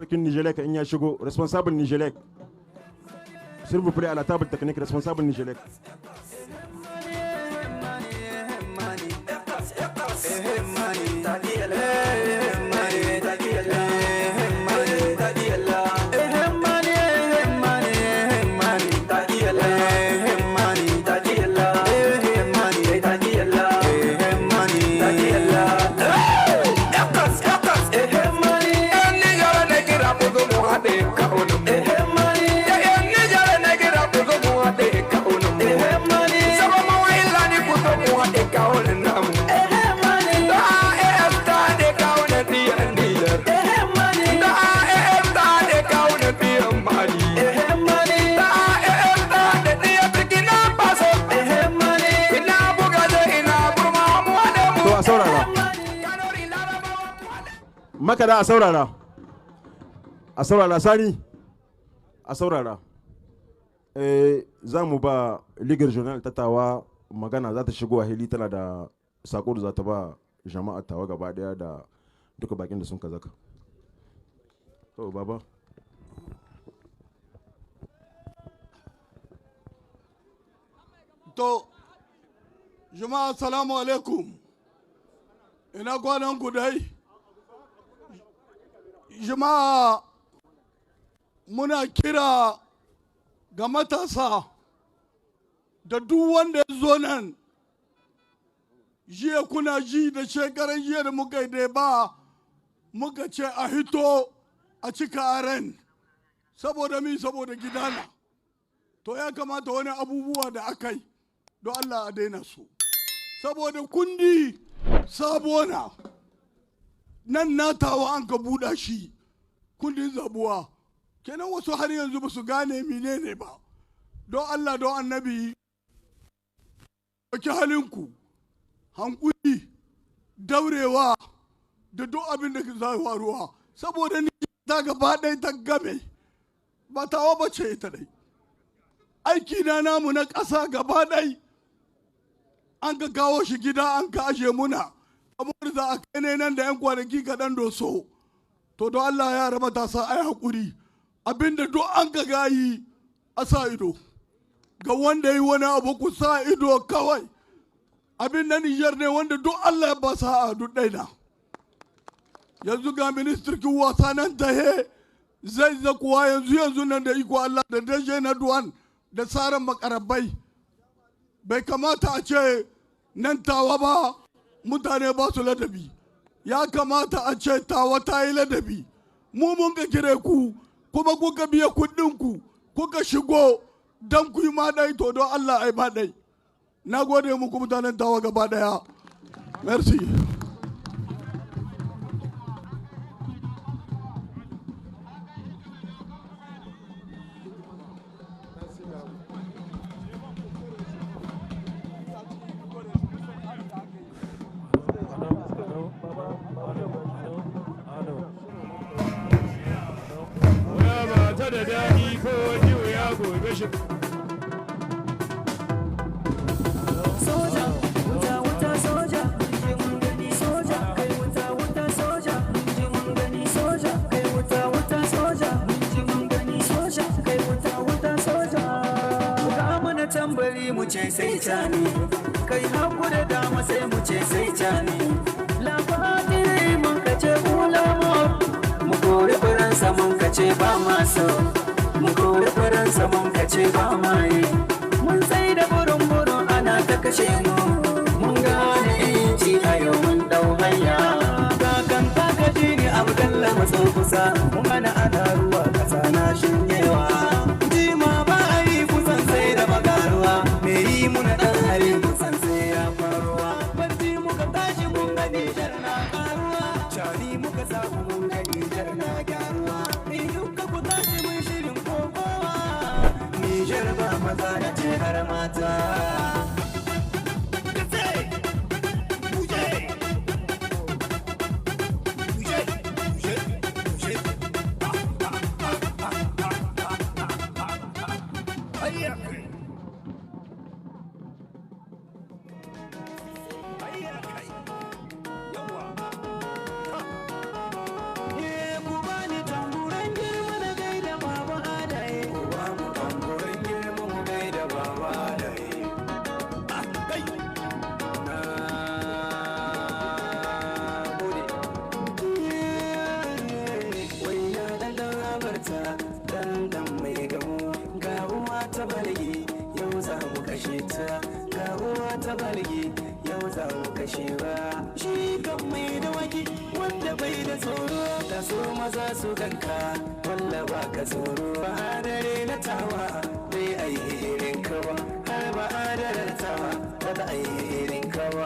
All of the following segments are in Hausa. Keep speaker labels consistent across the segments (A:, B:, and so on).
A: kin Nigelec in ya shigo, responsable Nigelec. S'il vous plaît, à la table technique, responsable Nigelec. Makada a saurara sani a saurara za mu ba ligar journal ta tawa magana za ta shigo a hili tana da sako da za ta ba jama'a tawa gaba daya da duka bakin da sun kazaka to baba
B: to jama'a assalamu alaikum ina kwanan ku dai jama'a muna kira ga matasa da duk wanda ya zo nan jiya kuna ji da shekaran jiya da muka yi ba muka ce a hito a cika aren saboda gidana to ya kamata wani abubuwa da aka yi don Allah a daina su saboda kundi sabona nan natawa an ka buɗa shi kundin zabuwa kenan wasu har yanzu ba su gane menene ba don Allah don annabi ki halinku hankuli daurewa da duk abin da za faruwa saboda ni ta gaba ɗaya ta game ba tawa ba ce ita dai aiki na namu na ƙasa gaba ɗaya an ka kawo shi gida an ka ashe muna kamar za a kai ne nan da 'yan kwanaki kaɗan doso to don Allah ya raba ta sa ai haƙuri abinda duk an ka gayi a sa ido ga wanda yi wani abu ku sa ido kawai abin na Nijar ne wanda duk Allah ya ba sa a duk ɗaina yanzu ga ministirkin wasa nan ta he zai zakuwa yanzu nan da iko Allah da dashe na duwan da tsarin makarabai bai kamata a ce nan tawa ba mutane ba su ladabi ya kamata a ce tawa ta yi ladabi mu mun ga kire ku kuma kuka biya kuɗinku kuka shigo don ku yi maɗai to don Allah ai maɗai na gode muku mutanen tawa gaba ɗaya merci
C: da daɗi ko wani ya gobe shi. Soja, wuta wuta soja, je mun gani soja, kai wuta wuta soja, je mun gani soja, kai wuta wuta soja, je mun gani soja, kai wuta wuta soja. Ga mana tambari mu ce sai cani, kai haku da dama sai mu ce sai cani. Labari mun kace ulamo. Mu kore Faransa mun kace ba masu mu kore Faransa mun kace ba mai mun sai da burin ana ta kashe mu mun gane inci a yau mun dau hanya kakan ta gaji ne Abdallah matso kusa mun hana ana ruwa kasa na shinyewa jima ba a yi kusan sai da magaruwa me yi muna dan hari kusan sai ya faruwa bacci muka tashi mun ga Nijar na karuwa shari muka samu mun ga Nijar na gyaruwa in duka ku tashi mun shirin kokowa Nijar ba maza da ce har mata baligi yau za mu kashe ta ga uwa ta baligi yau za mu kashe ba shi kan mai dawaki wanda bai da tsoro ta so maza su ganka walla ba ka tsoro ba dare na tawa bai aihirin ka ba har ba adarar tawa ba da aihirin ka ba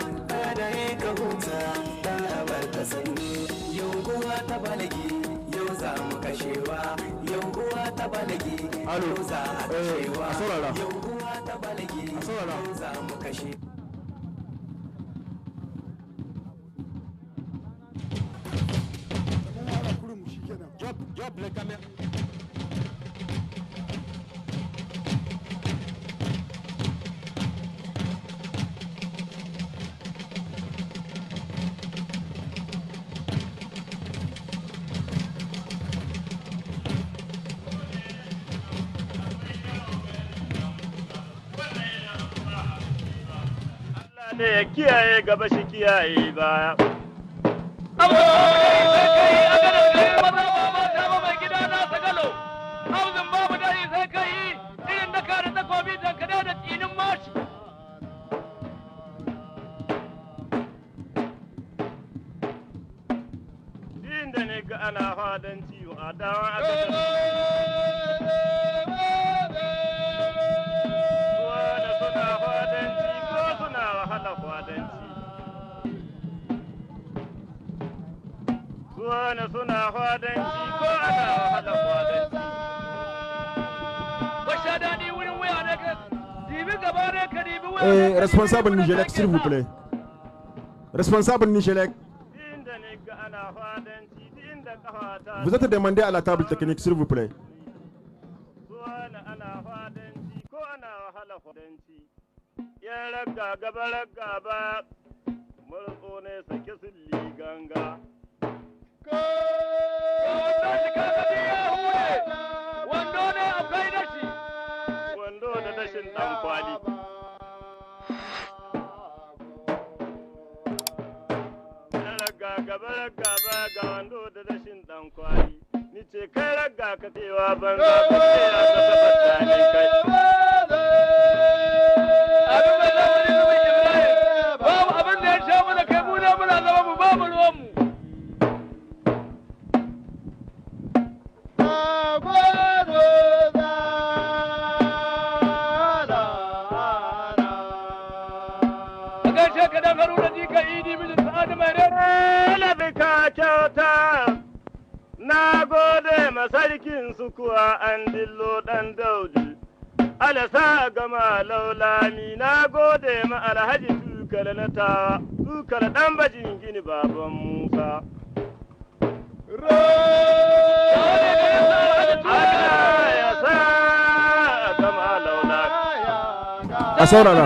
C: adare ka huta dan abar ka sanni yau uwa ta baligi yau za mu kashewa yau uwa ta baligi yau za a kashewa yau uwa ta baligi yau za mu kashe
D: Drop le caméra.
E: Allah ne ya kiyaye gaba shi kiyaye baya. Ana fadan ciwo a dawa a wane suna fadanci ko suna wahala fadanci wane suna fadanci ko ana wahala fadanci basha daɗi wurin waya ne ka dibi gaba ne ka dibi waya
A: responsable Nigelec s'il vous plaît responsable Nigelec. Vous êtes demandé à la table technique, s'il vous plaît.
E: gaba ga wando da rashin dan kwali ni ce kai raga ka cewa ban za ka ce ya ka tabbata ne kai abin da zama ne zama Ibrahim babu abin da ya sha mana kai mu ne muna zama mu babu ruwan mu na gode masarkin su kuwa an dillo dan daudi alasa gama laulami na gode ma alhaji tukala na ta tukala dan bajin gini baban musa
A: a saurara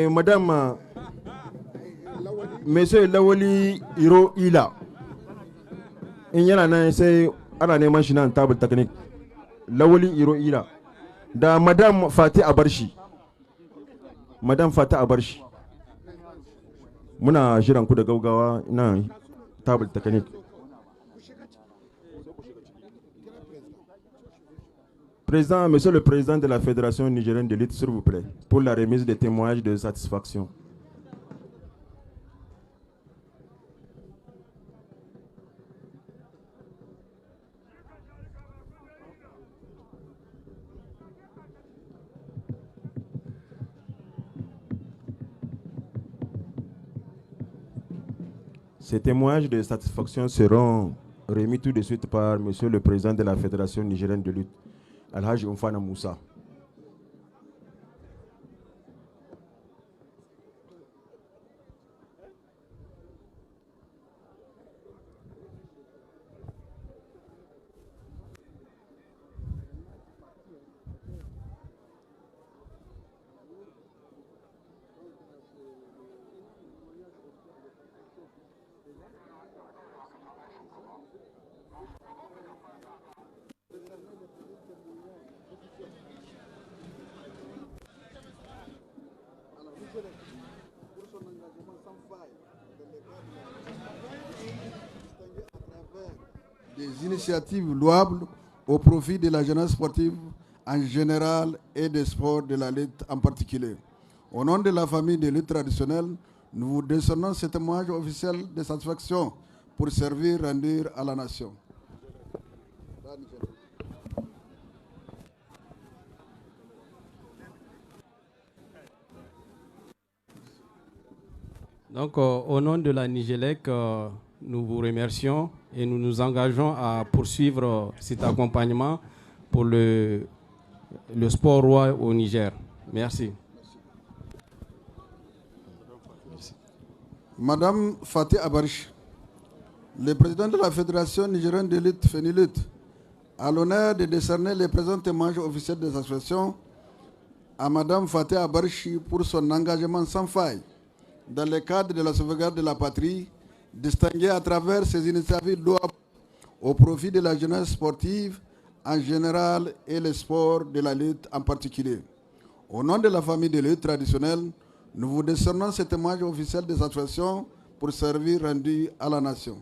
A: madame Monsieur Lawali Iro Ila in yana nan sai ana neman shi nan table technique Lawali Iro Ila da Madame Fati Abarshi Madame Fati Abarshi muna jiran ku da gaugawa nan table technique. Président, Monsieur le Président de la Fédération nigérienne de lutte, s'il vous plaît, pour la remise des témoignages de satisfaction. Ces témoignages de satisfaction seront remis tout de suite par Monsieur le Président de la Fédération nigérienne de lutte, Alhaji Umfana Moussa.
B: Des initiatives louables au profit de la jeunesse sportive en général et des sports de la lutte en particulier. Au nom de la famille de lutte traditionnelle, nous vous décernons ce témoignage officiel de satisfaction pour servir rendu à la nation.
F: Donc, au nom de la Nigélec, nous vous remercions et nous nous engageons à poursuivre cet accompagnement pour le sport roi au Niger. Merci.
B: Madame Fatih Abarchi, le président de la Fédération nigérienne de lutte FENILUT, a l'honneur de décerner les présents témoignages officiels des associations à Madame Fatih Abarchi pour son engagement sans faille dans le cadre de la sauvegarde de la patrie, distinguée à travers ses initiatives louables au profit de la jeunesse sportive en général et les sports de la lutte en particulier. Au nom de la famille de lutte traditionnelle, nous vous décernons ce témoignage officiel des associations pour servir rendu à la nation.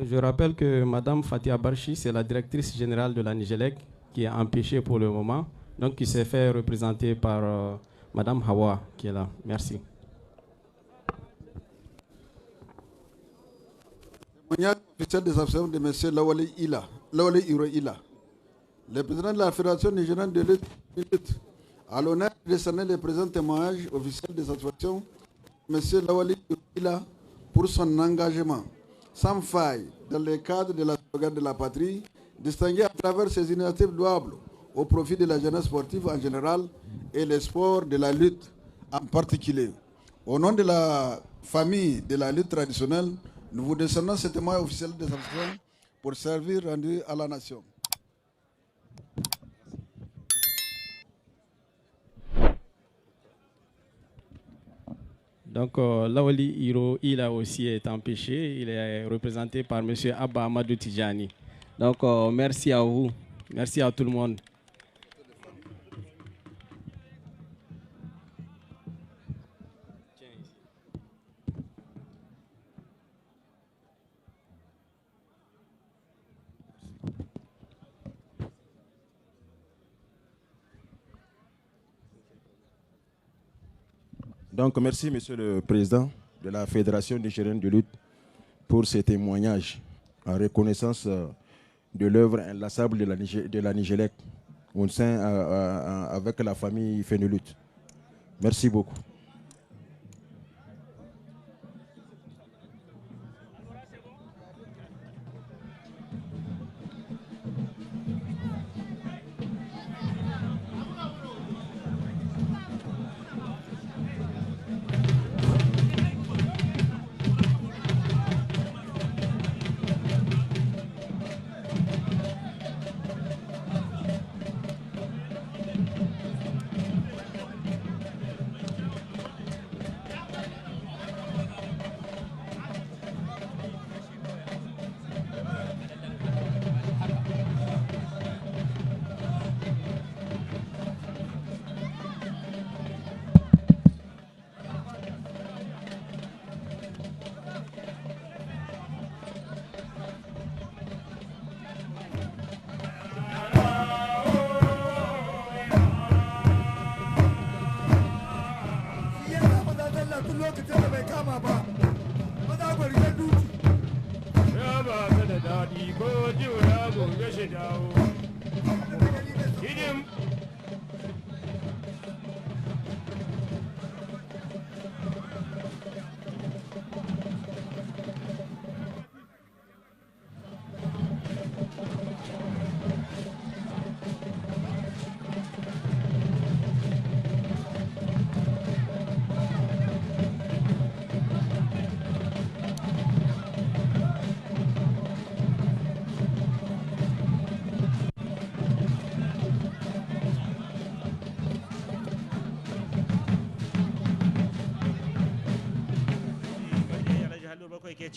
F: Je rappelle que Mme Fatih Abarchi, c'est la directrice générale de la Nigélec, qui est empêchée pour le moment, donc qui s'est fait représenter par Mme Hawa, qui est là. Merci.
B: Témoignage officiel des associations de M. Lawali Iro Ila. Le président de la Fédération nigérienne de lutte a l'honneur de décerner le présent témoignage officiel des associations de M. Lawali Iro Ila pour son engagement sans faille dans le cadre de la sauvegarde de la patrie, distingué à travers ses initiatives louables au profit de la jeunesse sportive en général et les sports de la lutte en particulier. Au nom de la famille de la lutte traditionnelle, nous vous décernons ce témoignage officiel des associations pour servir rendu à la nation.
F: Donc, Lawali Iro, il a aussi été empêché. Il est représenté par M. Abba Amadou Tijani. Donc, merci à vous. Merci à tout le monde.
A: Donc, merci, Monsieur le Président de la Fédération nigérienne de lutte, pour ces témoignages en reconnaissance de l'œuvre inlassable de la Nigélec au sein avec la famille FENILUT. Merci beaucoup.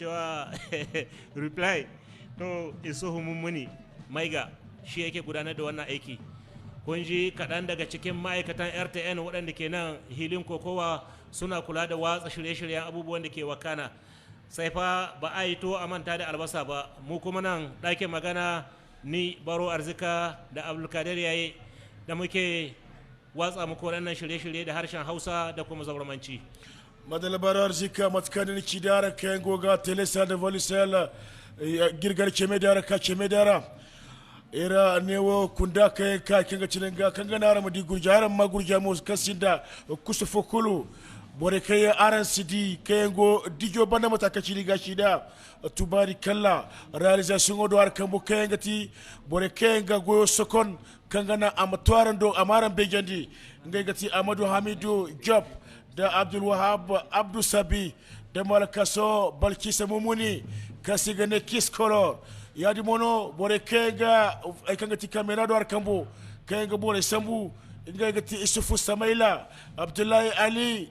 G: cewa reply to iso mummuni maiga shi yake gudanar da wannan aiki kun ji kaɗan daga cikin ma'aikatan RTN waɗanda ke nan hilin kokowa suna kula da watsa shirye-shiryen abubuwan da ke wakana. Sai fa ba a yi to a manta da albasa ba, mu kuma nan ɗakin magana ni Baro Arzika da Abdulkadir yayi da muke watsa muku waɗannan shirye-shirye da harshen Hausa da kuma zauramanci.
H: Madala Baro Arzika matkanin kidara kayan goga telesa da volisel girgar kemedara ka kemedara era newo kunda kayan ka kinga cilinga kanga nara madi gurjaran ma gurjamo kasinda kusufokulu bore kayan aran sidi kayan go dijo banda matakaci liga shida tubari kalla realisation odo har kambo kayan gati bore kayan ga goyo sokon kanga na amatuaran do amaran bejandi ngai gati Amadou Hamidou Job da Abdul Wahab Abdou Sabi da Malakaso Balkisa Mumuni kasi gane kiskolo yadi mono bore kenga ay kanga ti kamera do arkambo kenga bore sambu ngai gati Isufu Samaila Abdullahi Ali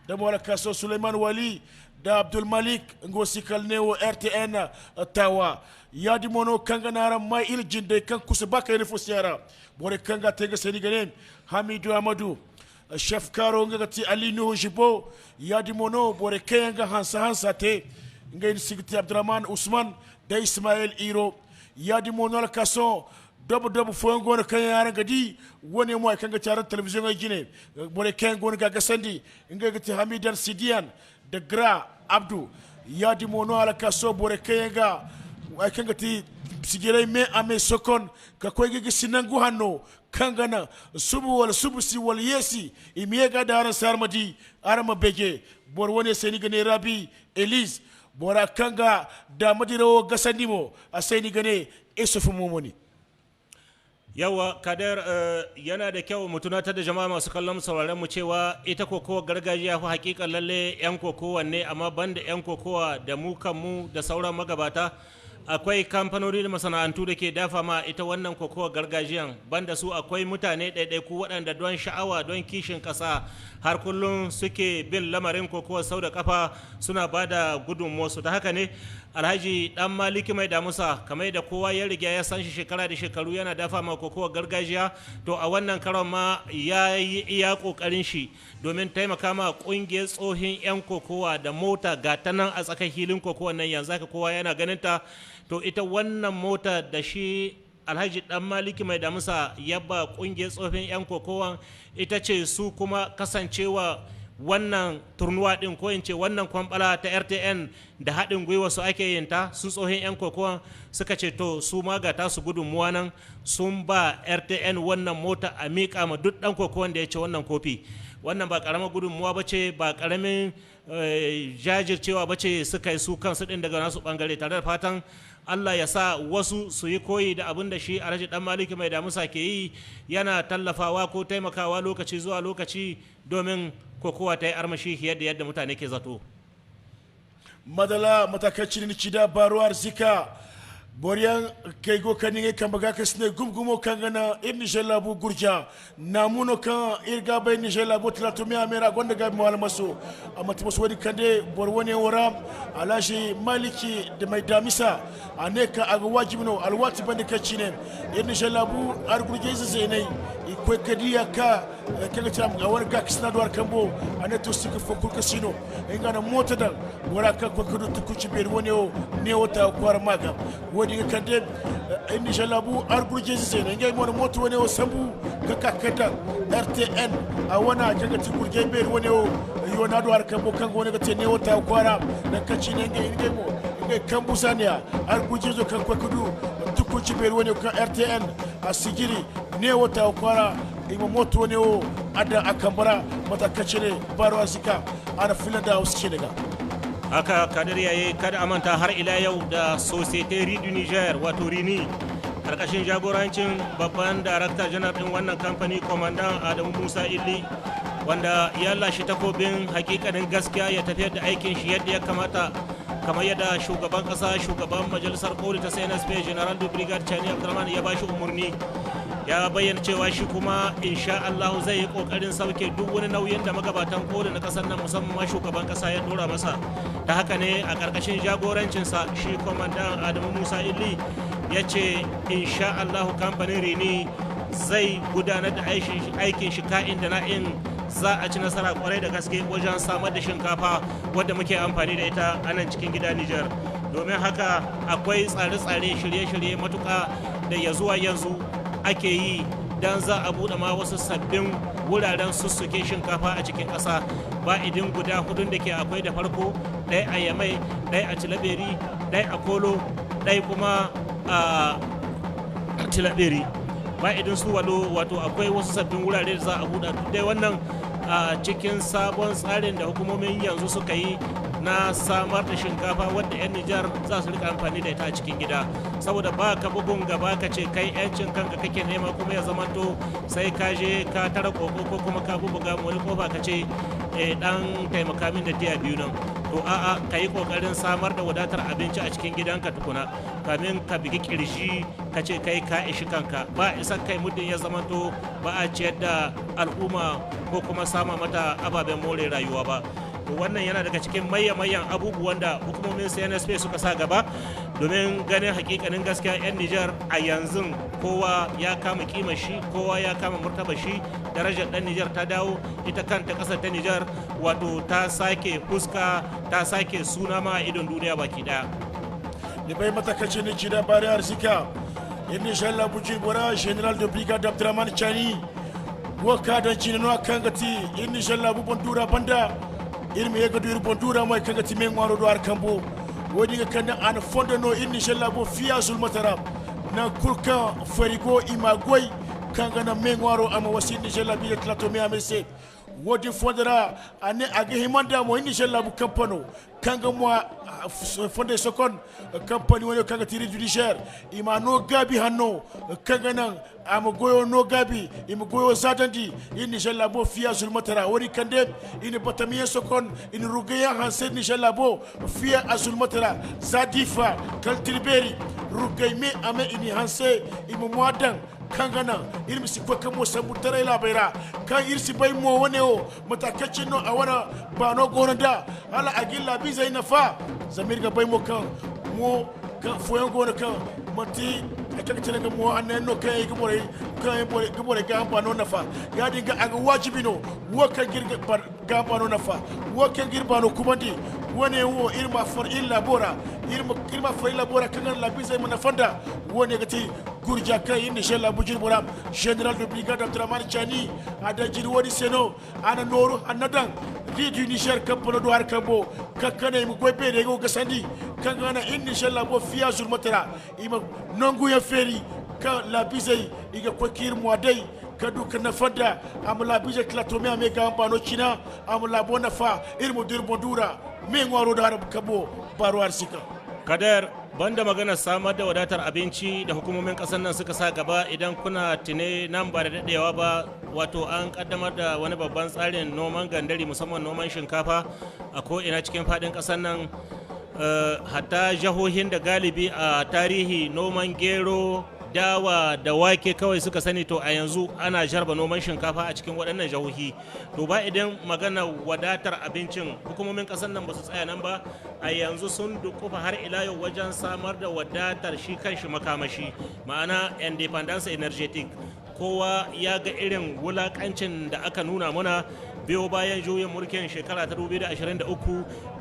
H: da Malakaso Suleiman Wali da Abdul Malik ngosi kalnewo RTN tawa yadi mono kanga nara mai iljinde kan kusa baka ne fosiara bore kanga tega seni ganen Hamidou Amadou chef karo nga gati Ali Nuhu Jibo yadi mono bore kenga hansa te ngay sigiti Abdurrahman Ousmane da Ismail Iro yadi mono al kaso dobo fongo na kanyara gadi woni mo kanga taran television ay gine bore kengo nga gasandi ngay gati Hamidan Sidian da Gra Abdou yadi mono al kaso bore kenga ay kanga ti sigire me ame sokon ka koy gi sinangu hanno kangana subu si wal yesi imiega da aran sarmadi arama bege bor woni seni gane Rabi Elise bora kanga da madiro gasandimo a seni gane Isufu Mumuni.
G: Yawa Kader yana da kyau mu tunatar da jama'a masu kallon sauraron mu cewa ita kokowa gargajiya fa hakikan lalle yan kokowa ne, amma banda yan kokowa da mu kanmu da sauran magabata akwai kamfanoni da masana'antu da ke dafa ma ita wannan kokowa gargajiyan, banda su akwai mutane ɗaiɗaiku waɗanda don sha'awa don kishin ƙasa har kullum suke bin lamarin kokowa sau da kafa suna ba da gudunmuwarsu. Ta haka ne Alhaji Dan Maliki Mai Damusa, kamar da kowa ya riga ya san shi shekara da shekaru yana dafa ma kokowa gargajiya, to a wannan karon ma ya yi iya ƙoƙarin shi domin taimaka ma ƙungiyar tsohin 'yan kokowa da mota ga ta nan a tsakar hilin kokowa nan yanzu haka kowa yana ganin ta. To ita wannan mota da shi Alhaji Dan Maliki Mai Damusa ya ba ƙungiyar tsohin 'yan kokowa ita ce su kuma kasancewa wannan turnuwa din ko in ce wannan kwambala ta RTN da haɗin gwiwa su ake yin ta, su tsohin 'yan kokowa suka ce to su ma ga tasu gudunmuwa nan sun ba RTN wannan mota a miƙa ma duk ɗan kokowan da ya ce wannan kofi. Wannan ba ƙaramar gudunmuwa ba ce, ba ƙaramin jajircewa ba ce suka yi su kansu ɗin daga nasu ɓangare, tare da fatan Allah ya sa wasu su yi koyi da abin da shi Alhaji Dan Maliki Mai Damusa ke yi, yana tallafawa ko taimakawa lokaci zuwa lokaci domin kokowa ta yi armashi yadda mutane ke zato.
H: Madala matakacin cida Baro Arzika boriyan kai go kaninge kambaga kasne gumgumo kangana ibn jalabu gurja namuno kan irga bay ni jalabu tlatumi amera gonda ga mal maso amati maso wadi kande bor woni wora Alhaji Maliki de Mai Damisa aneka aga wajibno alwati bande kacine ibn jalabu ar gurje zainai ko kadiya ka kaga tam ga warga kisna do kambo aneto sik fokul kasino ngana mota dal wora ka ko kudu tukuci ber woni o ne wota kwar maga wodi kande ibn jalabu ar gurje zainai ngay mo moto woni o sambu ka kakata RTN a wana kaga tukurje ber woni o yona do ar kambo kan woni ga ne wota kwara da kacine ngay mo ngay kambu sania ar gurje zo kan ko kudu tukuci ber woni ka RTN a sigiri ne wata kwara ima moto ne o ada akambara matakacire Baro Arzika ana filan da wasu daga
G: haka Kadir yayi kada amanta har ila yau da Société Riz du Niger wato Rini karkashin jagorancin babban darakta janar din wannan kamfani Komandan Adamu Musa Illi, wanda ya lashe takobin hakikanin gaskiya ya tafiyar da aikin shi yadda ya kamata, kamar yadda shugaban kasa shugaban majalisar koli ta CNSP General du Brigade Chani Abdurrahman ya bashi umarni, ya bayyana cewa shi kuma insha Allah zai yi kokarin sauke duk wani nauyin da magabatan koli na kasar nan musamman ma shugaban kasa ya dora masa. Ta haka ne a karkashin jagorancinsa shi Komandan Adamu Musa Illi ya ce insha Allah kamfanin Rini zai gudanar da aikin shi ka'in da na'in za a ci nasara kwarai da gaske wajen samar da shinkafa wadda muke amfani da ita a nan cikin gida Nijar. Domin haka akwai tsare-tsare shirye-shirye matuka da ya zuwa yanzu ake yi don za a buɗe ma wasu sabbin wuraren sussuke shinkafa a cikin ƙasa ba idin guda hudun da ke akwai da farko, ɗaya a Yamai, ɗaya a Tilaberi, ɗaya a Kolo, ɗaya kuma a Tilaberi. Ba idin su wato akwai wasu sabbin wurare da za a buɗe dai wannan a cikin sabon tsarin da hukumomin yanzu suka yi na samar da shinkafa wadda 'yan Nijar za su rika amfani da ita a cikin gida, saboda ba ka bugun gaba ka ce kai 'yancin kanka kake nema kuma ya zamanto sai ka je ka tara koko ko kuma ka bubuga wani kofa ka ce dan taimaka min da tiya biyu nan. To a'a, ka yi kokarin samar da wadatar abinci a cikin gidanka tukuna kamin ka bigi kirji ka ce kai ka ishi kanka. Ba isa kai muddin ya zamanto ba a ciyar da al'umma ko kuma sama mata ababen more rayuwa ba. Wannan yana daga cikin mayan abubuwan da hukumomin CNSP suka sa gaba domin ganin hakikanin gaskiya 'yan Nijar a yanzu kowa ya kama kima shi, kowa ya kama murtaba shi, darajar dan Nijar ta dawo, ita kanta kasar ta Nijar wato ta sake fuska, ta sake suna ma a idon duniya baki daya.
H: Ne bai matakaci ne kida bari arzika in Nijar la bujin bora General de Brigade Abdurrahman Chani waka da jinano kangati in Nijar la bubon dura banda irmi yega do irbondura moy kanga ti men waro do ar kambo wodi ga kanda an fonde no inni shalla bo fiya sul matara na kurka farigo imagoy kanga na men waro ama wasini shalla bi klato me amese wodi fondera ane aga himanda mo inni shalla bu kampano kanga mo fonde sokon company woni kanga tiri judiciaire ima no gabi hanno kanga nan ama goyo no gabi ima goyo zadandi inni shalla bo fiya sul matara woni kande ini batamiye sokon ini rugaya hanse ni shalla bo fiya azul matara zadifa kaltilberi rugay me ame ini hanse ima moadan kangana ilmi si ko kamo sambu tare la bayra kan irsi bay mo wone o mata kacin no awana ba no gonanda ala agilla bi zaina fa zamir ga bay mo kan mo kan foyon gona kan mati akaka tele ga mo anen no kay ga bore ga ba no nafa ya dinga aga wajibi no wo kan girga ga ba no nafa wo kan girba no kumandi wone wo irma for illa bora irma for illa bora kan la bi zaina fanda wone gati gurja kai inda shella bujir buram General de Brigade Abdurrahman Chani ada jiri wodi seno ana noru anadan ridu Niger kampano do har kambo kakane mu goy pede go gasandi kangana inda shella bo fiya zul matara ima nongu ya feri ka la bizai iga kokir mo dai kadu kana fada amla bije klatome ame gamba no china amla bona fa irmo dir bondura me ngwaro da har kabo baro arsika
G: Kader, banda magana samar da wadatar abinci da hukumomin kasar nan suka sa gaba, idan kuna tune nan ba da daɗewa ba, wato an kaddamar da wani babban tsarin noman gandari musamman noman shinkafa a ko'ina cikin faɗin kasar nan, hatta jihohin da galibi a tarihi noman gero, dawa da wake kawai suka sani, to a yanzu ana jarba noman shinkafa a cikin waɗannan jihohi. To ba idan magana wadatar abincin, hukumomin ƙasar nan ba su tsaya nan ba, a yanzu sun dukufa har ila yau wajen samar da wadatar shi kanshi makamashi, ma'ana independence energetic. Kowa ya ga irin wulakancin da aka nuna mana biyo bayan juyin mulkin shekara ta 2023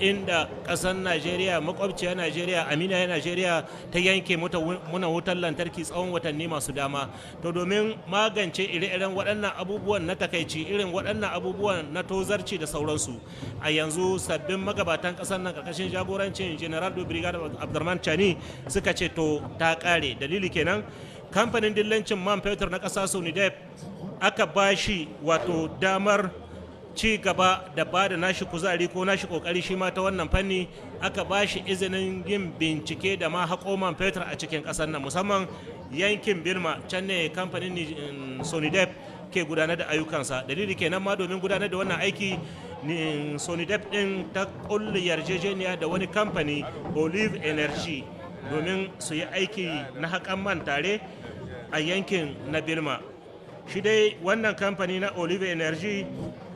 G: inda kasar Najeriya, makwabciyar Najeriya, Aminiya Najeriya ta yanke muna wutar lantarki tsawon watanni masu dama. To domin magance ire-iren waɗannan abubuwan na takaici, irin waɗannan abubuwan na tozarci da sauransu, a yanzu sabbin magabatan kasar nan karkashin jagorancin General de Brigade Abdurrahman Chani suka ce to ta ƙare. Dalili kenan kamfanin dillancin man fetur na ƙasa Sonidep aka bashi wato damar ci gaba da ba da nashi kuzari ko nashi kokari shi ma ta wannan fanni, aka ba shi izinin yin bincike da ma haƙo man fetur a cikin ƙasar nan, musamman yankin Birma. Can ne kamfanin Sonidep ke gudanar da ayyukansa. Dalili kenan ma domin gudanar da wannan aiki Sonidep din ta kulle yarjejeniya da wani kamfani Olive Energy domin su yi aiki na haƙan man tare a yankin na Birma. Shi dai wannan kamfani na Olive Energy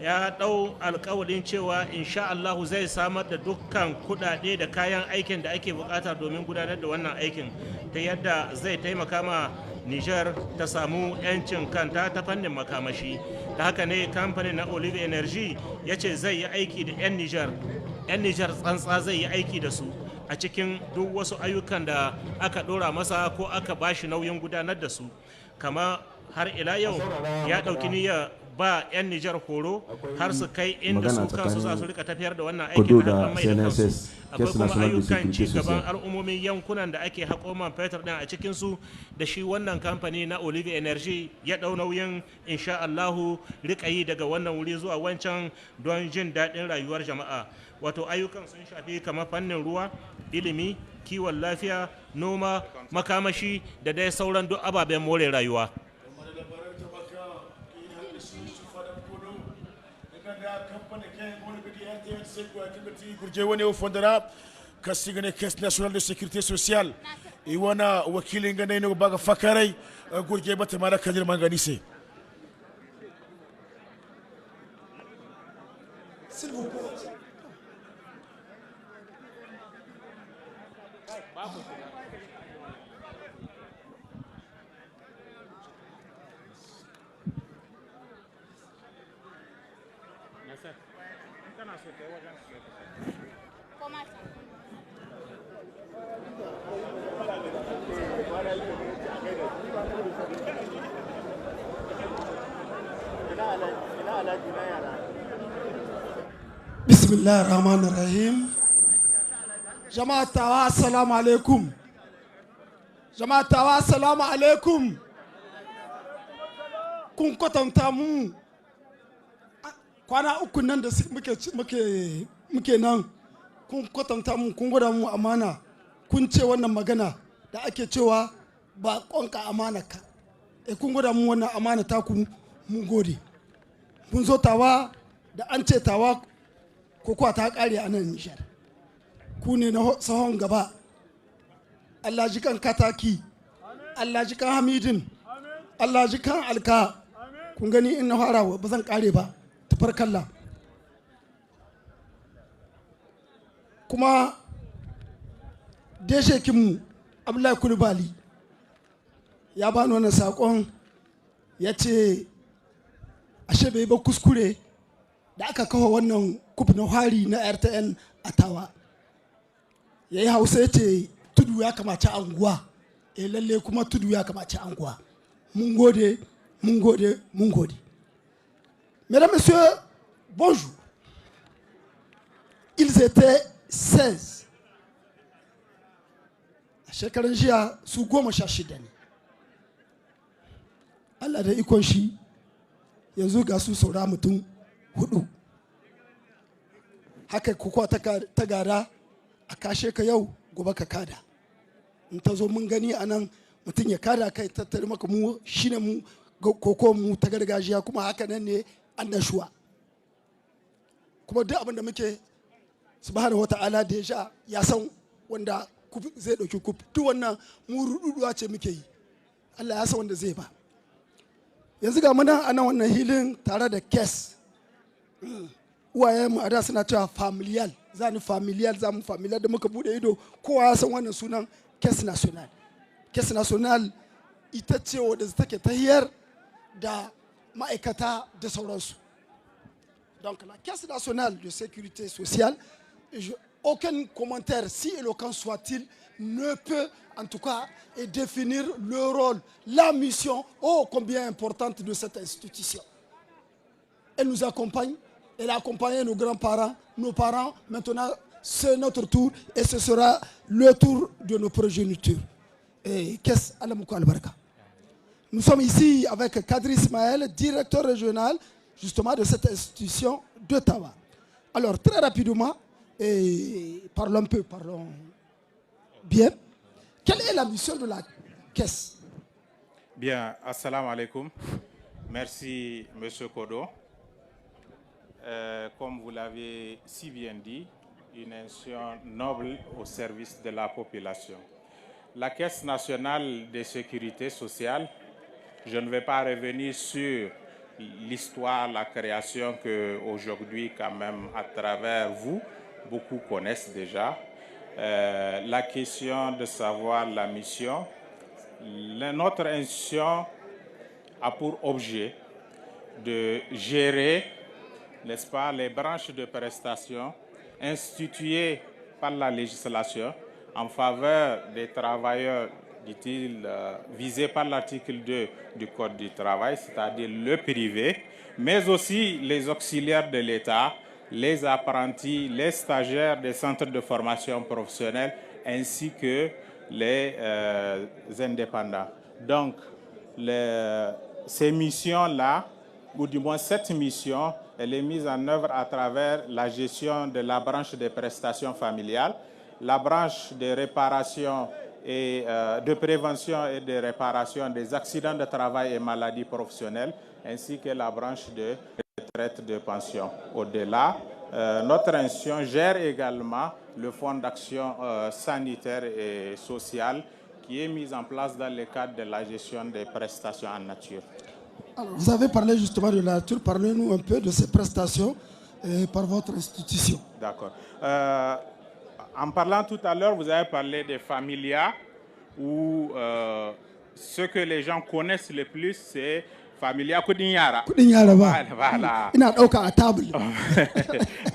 G: ya ɗau alƙawarin cewa insha Allah zai samar da dukkan kuɗaɗe da kayan aikin da ake bukata domin gudanar da wannan aikin, ta yadda zai taimaka ma Niger ta samu 'yancin kanta ta fannin makamashi. Ta haka ne kamfanin na Olive Energy ya ce zai yi aiki da 'yan Niger tsantsa zai yi aiki da su a cikin duk wasu ayyukan da aka ɗora masa ko aka bashi nauyin gudanar da su. Kama har ila yau ya ɗauki niyyar ba 'yan Nijar horo har su kai inda su kansu za su rika tafiyar da wannan aikin na haƙon mai da kansu. Akwai kuma ayyukan ci gaban al'ummomin yankunan da ake haƙo man fetur ɗin a cikinsu da shi wannan kamfani na Olive Energy ya ɗau nauyin insha Allahu rika yi daga wannan wuri zuwa wancan don jin daɗin rayuwar jama'a. Wato ayyukan sun shafi kamar fannin ruwa, ilimi, kiwon lafiya, noma, makamashi da dai sauran duk ababen more rayuwa.
H: Gurje au fondera kasigane caisse nationale de sécurité sociale et wana wakilin gane no baga fakarai gurje bata mara kadir manganise. S'il vous plaît.
B: Bismillah ar-Rahman ar-Rahim. Jama'a tawa assalamu alaikum. Jama'a tawa assalamu alaikum. Kun kwatanta mu kwana uku nan da muke nan kun kwatanta mu kun gwada mu amana kun ce wannan magana da ake cewa ba konka amana ka kun gwada mu wannan amana ta ku mun gode. Mun zo tawa da an ce tawa kokowa ta kare a nan Nijar. Ku ne na sahon gaba. Allah ji kan Kataki, Allah ji kan Hamidin, Allah ji kan Alka. Kun gani in na fara ba zan kare ba, tafarkalla. Kuma deshe kinmu Abdullahi Kulubali ya bani wannan saƙon ya ce ashe bai ba kuskure da aka kawo wannan kuf na hari na RTN a tawa. Ya yi hausa ya ce tudu ya kamace anguwa, lalle kuma tudu ya kamace anguwa. Mun gode, mun gode, mun gode. Mesdames, Messieurs, bonjour. Ils étaient 16. A shekaran jiya su 16 ne. Allah da ikon shi yanzu ga su saura mutum 4. Haka kuwa ta gada a kashe ka yau gobe ka kada. In ta zo mun gani a nan mutum ya kada kai tattare maka mu shine mu koko mu ta gargajiya kuma haka nan ne annashuwa. Kuma duk abin da muke subhanahu wata'ala da ya ya san wanda zai dauki kuf duk wannan mu rududuwa ce muke yi. Allah ya san wanda zai ba. Yanzu ga muna ana wannan hilin tare da kes. Uwaye mu a da suna cewa familial, zani familial, zamu familial da muka bude ido kowa ya san wannan sunan kes national. Kes national ita ce wadda take tahiyar da ma'aikata da sauransu. Donc la caisse nationale de sécurité sociale, aucun commentaire, si éloquent soit-il, ne peut en tout cas définir le rôle, la mission, oh combien importante de cette institution. Elle nous accompagne, elle a accompagné nos grands-parents, nos parents, maintenant c'est notre tour et ce sera le tour de nos progénitures. Et qu'est-ce al-Baraka. Nous sommes ici avec Kadri Ismaël, directeur régional justement de cette institution de Tawa. Alors très rapidement, parlons bien. Quelle est la mission de la caisse?
I: Bien, assalamu alaikum. Merci, Monsieur Kodo. Comme vous l'avez si bien dit, une institution noble au service de la population. La Caisse nationale de sécurité sociale, je ne vais pas revenir sur l'histoire, la création que aujourd'hui, quand même, à travers vous, beaucoup connaissent déjà. La question de savoir la mission, notre institution a pour objet de gérer, n'est-ce pas, les branches de prestations instituées par la législation en faveur des travailleurs, dit-il, visés par l'article 2 du Code du travail, c'est-à-dire le privé, mais aussi les auxiliaires de l'État, les apprentis, les stagiaires des centres de formation professionnelle, ainsi que les indépendants. Donc, ces missions-là, ou du moins cette mission, elle est mise en œuvre à travers la gestion de la branche des prestations familiales, la branche de réparation et de prévention et de réparation des accidents de travail et maladies professionnelles, ainsi que la branche de retraite de pension. Au-delà, notre institution gère également le fonds d'action sanitaire et sociale qui est mis en place dans le cadre de la gestion des prestations en nature.
J: Alors, vous avez parlé justement de la nature, parlez-nous un peu de ces prestations par votre institution.
I: D'accord. En parlant tout à l'heure, vous avez parlé des familias, où ce que les gens connaissent le plus, c'est Familia Kudinyara. Voilà.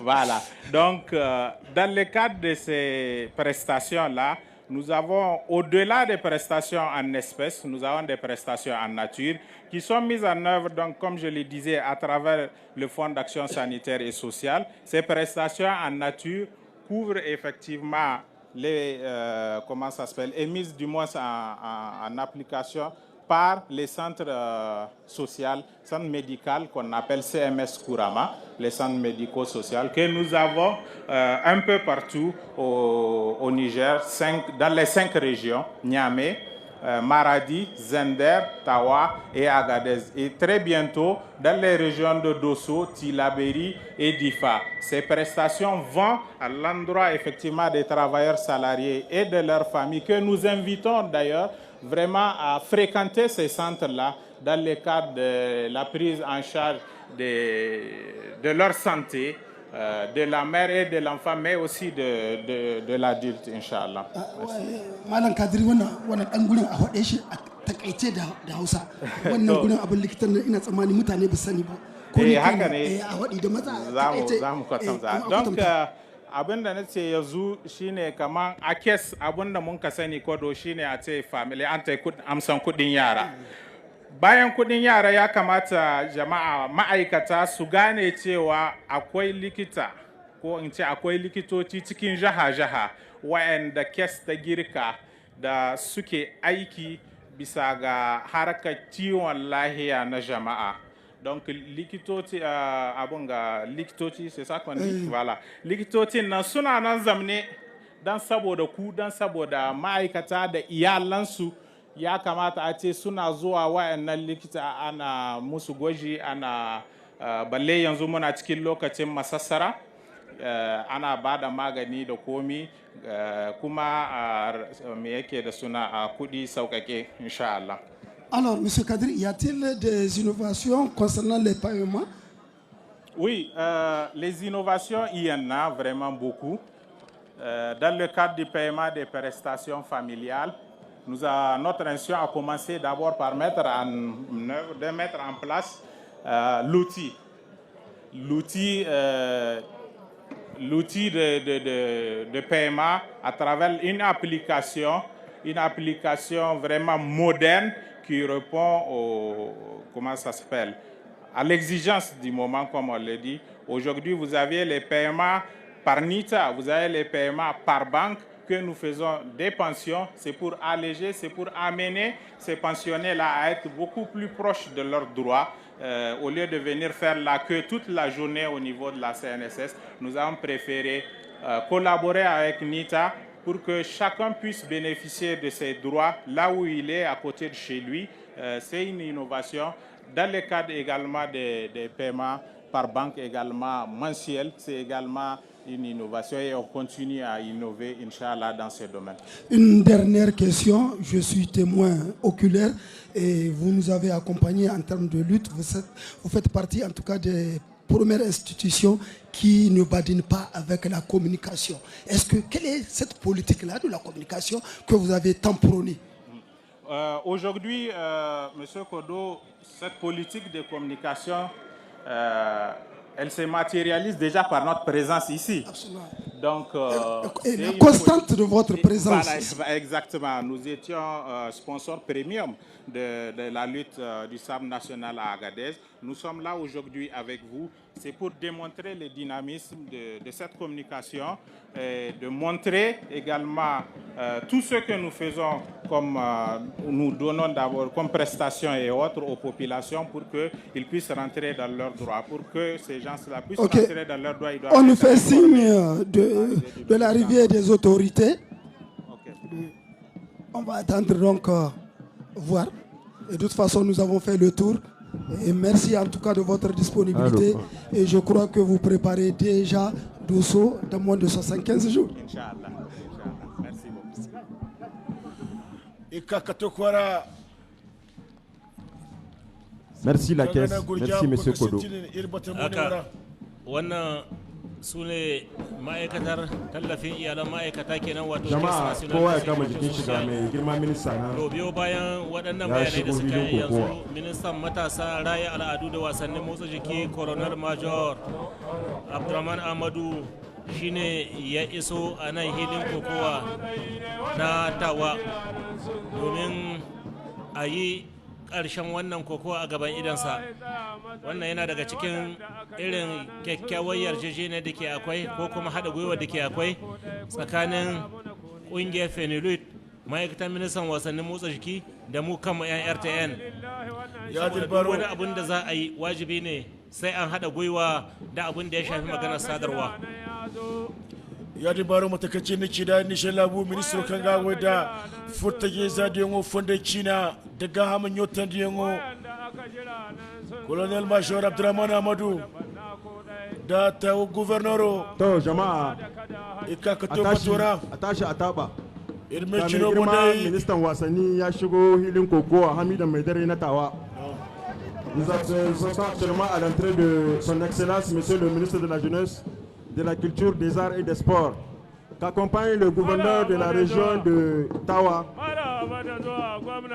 I: Voilà. Donc, dans le cadre de ces prestations-là, nous avons, au-delà des prestations en espèces, nous avons des prestations en nature qui sont mises en œuvre, donc, comme je le disais, à travers le Fonds d'action sanitaire et sociale. Ces prestations en nature couvrent effectivement les, comment ça s'appelle, émises du moins en application par les centres sociaux, centres médicaux qu'on appelle CMS Kurama, les centres médico-sociaux que nous avons un peu partout au Niger, dans les 5 régions, Niamey, Maradi, Zender, Tawa et Agadez. Et très bientôt, dans les régions de Dosso, Tilaberi et Difa. Ces prestations vont à l'endroit effectivement des travailleurs salariés et de leurs familles, que nous invitons d'ailleurs vraiment à fréquenter ces centres-là dans le cadre de la prise en charge de leur santé, de la mère et de l'enfant, mais aussi de l'adulte, Inch'Allah.
J: Malam Kadri, wannan ɗan gurin a faɗe shi a takaice da Hausa. Wannan gurin abin likitan nan ina tsammani mutane ba sani ba. Ko ne
I: haka ne
J: a waɗi da matsa
I: za mu kwatanta. Donc, abin da na ce yanzu shine kaman a kes abin da mun ka sani kodo shine a ce family an ta amsan kudin yara. Bayan kudin yara ya kamata jama'a ma'aikata su gane cewa akwai likita ko in ce akwai likitoci cikin jaha-jaha wa'anda kes ta girka da suke aiki bisa ga harkar ciwon lahiya na jama'a. Donc, likitoci, likitoci, c'est ça qu'on dit? Voilà. Likitoci nan suna nan zamne dan saboda ku, dan saboda ma'aikata da iyalansu ya kamata a ce suna zuwa wa'annan likita ana musu gwaji, ana balle yanzu muna cikin lokacin masassara, ana ba da magani da komi, kuma me yake da suna kuɗi sauƙaƙe, insha Allah.
J: Alors, M. Kadri, y a-t-il des innovations concernant les paiements?
I: Oui, les innovations, il y en a vraiment beaucoup. Dans le cadre du paiement des prestations familiales, notre institution a commencé d'abord par mettre en place l'outil. L'outil de paiement à travers une application vraiment moderne qui répond à l'exigence du moment, comme on le dit. Aujourd'hui, vous avez les paiements par NITA, vous avez les paiements par banque que nous faisons des pensions. C'est pour alléger, c'est pour amener ces pensionnés-là à être beaucoup plus proches de leurs droits. Au lieu de venir faire la queue toute la journée au niveau de la CNSS, nous avons préféré collaborer avec NITA pour que chacun puisse bénéficier de ses droits là où il est, à côté de chez lui. C'est une innovation. Dans le cadre également des paiements par banque également mensuels, c'est également une innovation et on continue à innover, Inch'Allah, dans ce domaine.
J: Une dernière question, je suis témoin oculaire et vous nous avez accompagnés en termes de lutte. Vous faites partie en tout cas des premières institutions qui ne badinent pas avec la communication. Quelle est cette politique-là de la communication que vous avez tant prônée?
I: Aujourd'hui, M. Kodo, cette politique de communication, elle se matérialise déjà par notre présence ici.
J: Absolument.
I: Donc,
J: et la constante de votre présence.
I: Voilà, exactement. Nous étions sponsors premium de la lutte du sable national à Agadez. Nous sommes là aujourd'hui avec vous. C'est pour démontrer le dynamisme de cette communication et de montrer également tout ce que nous faisons comme nous donnons d'abord comme prestations et autres aux populations pour qu'ils puissent rentrer dans leurs droits, pour que ces gens-là puissent rentrer dans leurs droits.
J: On nous fait signe de l'arrivée des autorités. On va attendre donc voir. Et de toute façon, nous avons fait le tour. Et merci en tout cas de votre disponibilité. Et je crois que vous préparez déjà Dosso dans moins de 75 jours.
I: Inch'Allah. Merci beaucoup.
A: Merci la caisse. Merci Monsieur Kodo.
G: su ne ma'aikatar tallafin iyalan ma'aikata kenan wato
A: jama'a kowa ya kama jikin shiga mai girma minista na
G: to biyo bayan waɗannan bayanai da suka yi yanzu ministan matasa raya al'adu da wasannin motsa jiki colonel major abdurrahman amadu shine ya iso a nan hilin kokowa na tawa domin a yi ƙarshen wannan kokowa a gaban idansa. Wannan yana daga cikin irin kyakkyawar yarjejeniyar da ke akwai ko kuma haɗa gwiwa da ke akwai tsakanin ƙungiyar Fenilut, ma'aikatan ministan wasannin motsa jiki da mu kanmu 'yan RTN. Saboda wani abin da za a yi wajibi ne sai an haɗa gwiwa da abin da ya shafi maganar sadarwa.
H: Ya baro matakaci na cida nishin labu ministro kan gawo da furtage za da yango fonda cina daga haman yotan da yango colonel major abdurrahman amadu da ta guvernoro
A: to jama'a
H: ikakato batora
A: a tashi a taba
H: irme cino bodai
A: ministan wasanni ya shigo hilin kokowa hamida mai dare na tawa. Nous sommes actuellement à l'entrée de son excellence monsieur le ministre de la jeunesse, de la culture, des arts et des sports, qu'accompagne le gouverneur de la région de Tawa,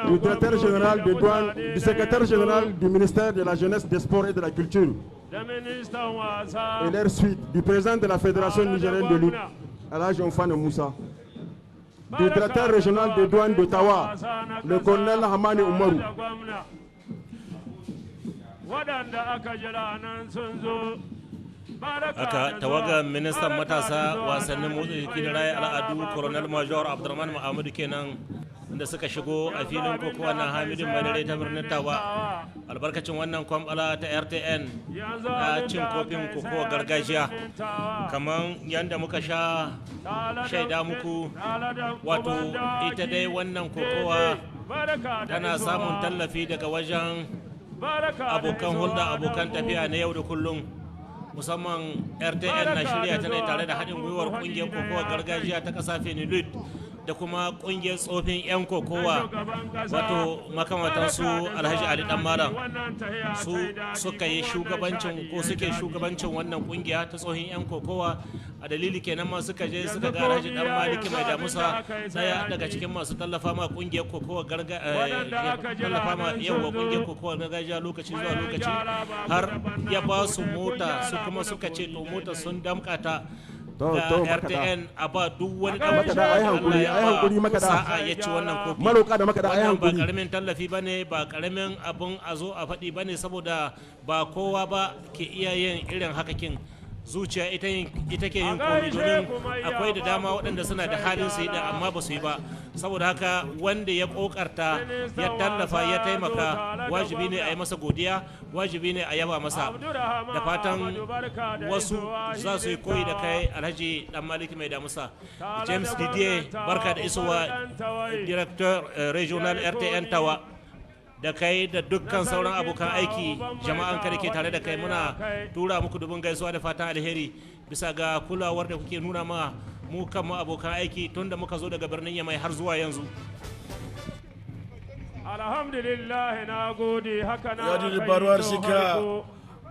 A: du directeur général des douanes, du secrétaire général du ministère de la jeunesse, des sports et de la culture, et leur suite, du président de la fédération nigérienne de lutte, Alhaji Omfane Moussa, du directeur régional des douanes de Tawa, le colonel Hamani Umaru.
G: Aka tawaga ministan matasa wasannin motsa jiki da raya al'adu colonel major abdurrahman muhammadu kenan da suka shigo a filin kokowa na hamidin madare ta birnin tawa albarkacin wannan kwambala ta RTN na cin kofin kokowa gargajiya kamar yadda muka shaida muku wato ita dai wannan kokowa tana samun tallafi daga wajen abokan hulɗa abokan tafiya na yau da kullum, musamman RTN na shirya ta ne tare da haɗin gwiwar ƙungiyar kokowar gargajiya ta ƙasa Fenilut da kuma ƙungiyar tsofin 'yan kokowa wato makamantansu Alhaji Ali Dan Malam su suka yi shugabancin ko suke shugabancin wannan ƙungiya ta tsohin 'yan kokowa. A dalili kenan ma suka je suka ga Alhaji Dan Maliki Mai Damusa daya daga cikin masu tallafa ma ƙungiyar kokowar tallafa ma yawa ƙungiyar kokowar gargajiya lokaci zuwa lokaci har ya ba su mota su kuma suka ce to mota sun damƙata da RTN a ba duk wani dan sa'a ya ci wannan kofi. Wannan ba karamin tallafi bane, ba karamin abun a zo a faɗi bane, saboda ba kowa ba ke iya yin irin hakakin. Zuciya ita ke yin komi, domin akwai da dama waɗanda suna da halin su yi da amma ba su yi ba. Saboda haka wanda ya kokarta ya tallafa ya taimaka wajibi ne a yi masa godiya, wajibi ne a yaba masa. Da fatan wasu za su yi koyi da kai Alhaji Dan Maliki Mai Damusa. James Didier, barka da isowa, director regional RTN Tawa. Da kai da dukkan sauran abokan aiki jama'an ka da ke tare da kai, muna tura muku dubin gaisuwa da fatan alheri bisa ga kulawar da kuke nuna ma mu kanmu abokan aiki tun da muka zo daga birnin Yamai har zuwa yanzu.
E: Alhamdulillah, na gode. Haka na
H: ya da baruwar sika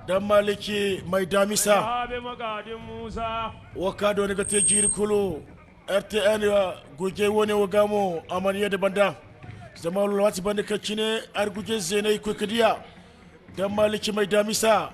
H: Dan Maliki Mai Damisa waka da wani gate jiri kulu RTN goge wani wagamo amaniya da banda zama lati bande kacine arguje zenai ko kadiya dan maliki mai damisa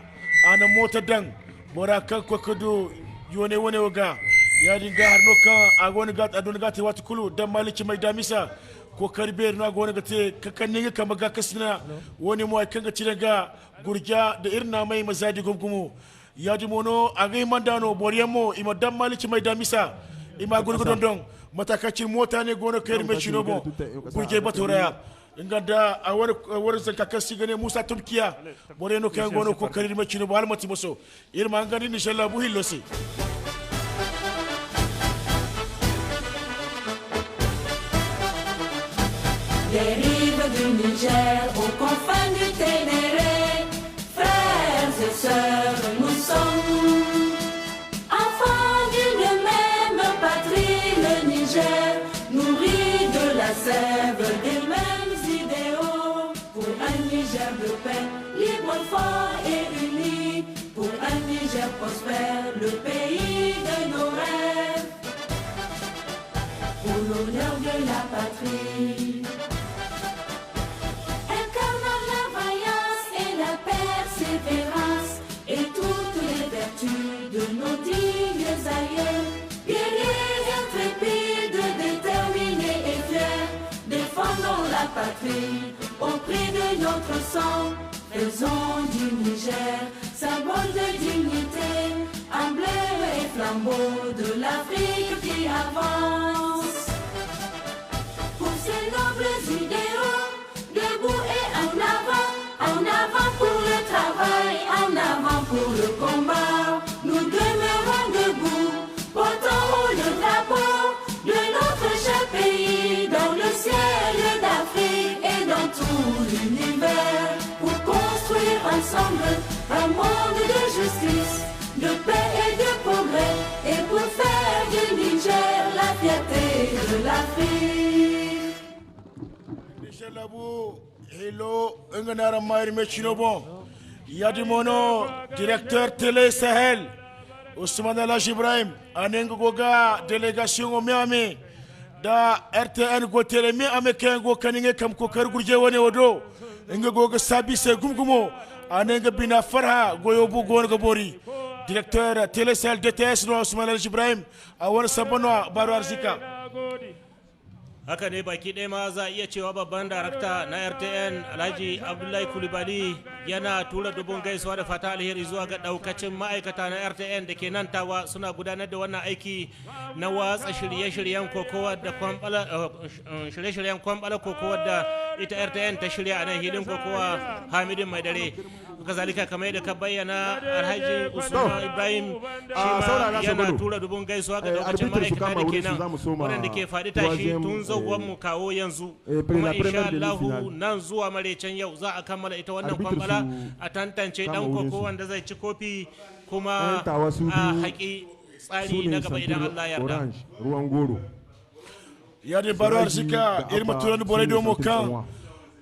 H: ana mota dan bora kan ko kado yone wone waga ya dinga harno kan agoni gat adon gati wati kulu dan maliki mai damisa ko karbe na gona gate kakanni ka maga kasina woni mo kan ga cinga gurja da irna mai mazadi gumgumu ya di mono agai mandano boriyamo ima dan maliki mai damisa ima gurgu don matakacin mota ne gona kai mai shino bon gurje batoraya inganda a wani zankakan sigane musa turkiya bore no kai gona ko kari mai shino bon almati muso irma ngani inshallah bu hillosi
C: Des rives du Niger aux confins du Ténéré, frères et sœurs nous sommes, enfants d'une même patrie, le Niger, nourri de la sève des mêmes idéaux, pour un Niger de paix, libre, fort et uni, pour un Niger prospère, le pays de nos rêves, pour l'honneur de la patrie. Et toutes les vertus de nos dignes aïeux, guerriers intrépides, déterminés et fiers, défendons la patrie au prix de notre sang. Faisons du Niger symbole de dignité, emblème et flambeau de l'Afrique qui avance. Pour ces nobles idéaux, debout et en avant pour le travail, en avant pour le combat. Nous demeurons debout, portant haut le drapeau de notre cher pays, dans le ciel d'Afrique et dans tout l'univers, pour construire ensemble un monde de justice, de paix et de progrès, et pour faire du Niger la fierté de l'Afrique.
H: Michel Labou, hello, Nganara Maïr Mechinobo, Yadi Mono, directeur Télé Sahel, Ousmane Alaj Ibrahim, Anengo Goga, délégation au Miami, da RTN go Télé Miami Kengo Kaninge Kamko Kargurje Wane Odo, Nga Goga Sabi Se Gumgumo, Anenga Bina Farha, Goyobu Gonga Bori, directeur Télé Sahel DTS no Ousmane Alaj Ibrahim, Awan Sabono Baro Arzika.
G: haka ne baki ɗaya ma za a iya cewa babban darakta na RTN Alhaji Abdullahi Kulibali yana tura dubun gaisuwa da fata alheri zuwa ga daukacin ma'aikata na RTN da ke nan tawa suna gudanar da wannan aiki na watsa shirye-shiryen kokowa da shirye-shiryen kwambala kokowa da ita RTN ta shirya a nan hilin kokowa Hamidin Mai Dare. Kazalika kamar yadda ka bayyana Alhaji Usman Ibrahim shi ma yana tura dubun gaisuwa ga daukacin ma'aikata da ke nan waɗanda ke faɗi tashi tun zauwan mu kawo yanzu, kuma insha Allahu nan zuwa maraicen yau za a kammala ita wannan kwambala a tantance dan koko wanda zai ci kofi kuma a haƙi tsari na gaba idan Allah ya yarda.
A: Ruwan goro
H: ya de barar sika irma turan bore do mo kan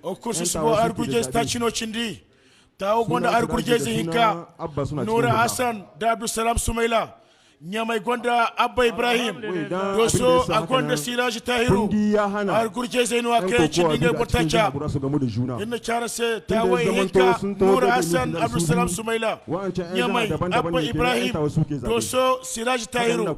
H: o kursu subo arguje stachino chindi tawo gonda arguje hinka Nura Hassan da Abdul Salam Sumaila Nyamai gonda Abba Ibrahim doso a gonda Siraji Tahiru arguje zainu ake chindinge botacha inna chara se tawo hinka Nura Hassan Abdul Salam Sumaila Nyamai Abba Ibrahim doso Siraji Tahiru.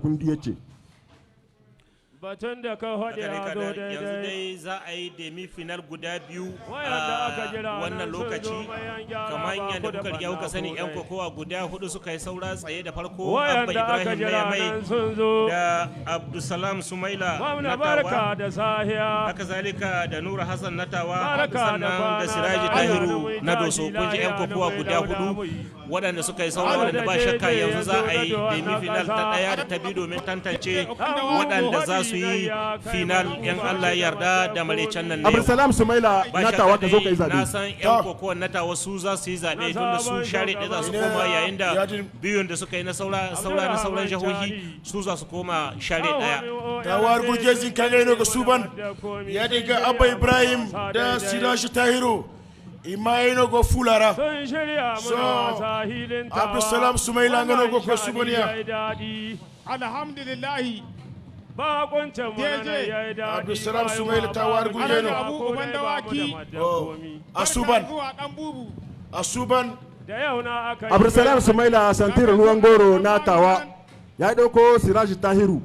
E: Batun da ka faɗi a zo daidai.
G: Yanzu dai za a yi demi final guda biyu a wannan lokaci, kamar yadda kuka riga kuka sani yan kokowa guda hudu suka yi saura tsaye da farko Abba Ibrahim Mai da Abdulsalam Sumaila na Tawa, haka zalika da Nura Hassan na Tawa, sannan da Siraji Tahiru na Doso. Kun ji yan kokowa guda hudu waɗanda suka yi saura, waɗanda ba shakka yanzu za a yi demi final ta ɗaya da ta biyu domin tantance waɗanda za su yi final in Allah yarda da maraicen nan ne.
A: Abdulsalam Sumaila na Tawa ka zo ka yi zaɓe.
G: Na san yan kokowar na Tawa su za su yi zaɓe tun da su share ɗaya za su koma, yayin da biyun da suka yi na sauran jihohi su za su koma share ɗaya.
H: Tawar gurgezin kagaino ga Suban ya dinga Abba Ibrahim da Sirashi Tahiru Imaino go Fulara. So Abdulsalam Sumaila ngano go ko Subaniya.
D: Alhamdulillah
H: Abdulsalam Sumaila Tawar Gujeno. Asuban.
A: Abdulsalam Sumaila Santir ruwan goro na Tawa ya dauko Siraji Tahiru.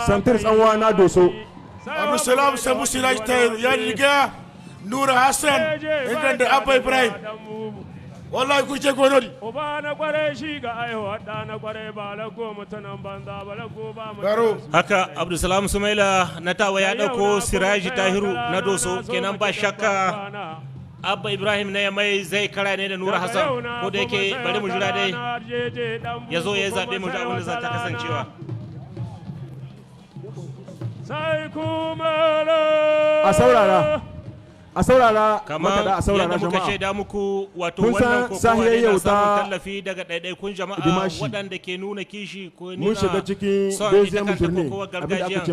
A: Santir tsanwa na Doso.
H: Abdulsalam Sabu Siraji Tahiru ya riga Nura Hassan inganda Abba Ibrahim. Wallahi ku ce gonori.
G: Haka Abdulsalam Sumaila na Tawa ya dauko Siraji Tahiru na Doso kenan ba shakka Abba Ibrahim na mai zai kara ne da Nura Hassan ko da yake bari mu jira dai ya zo ya zaɓe mu ji abin da za ta kasancewa.
A: A saurara
G: kamar yadda muka shaida muku wato wannan kokowa ne na samun tallafi daga ɗaiɗaikun jama'a waɗanda ke nuna kishi ko nuna son ita kanta kokowar gargajiya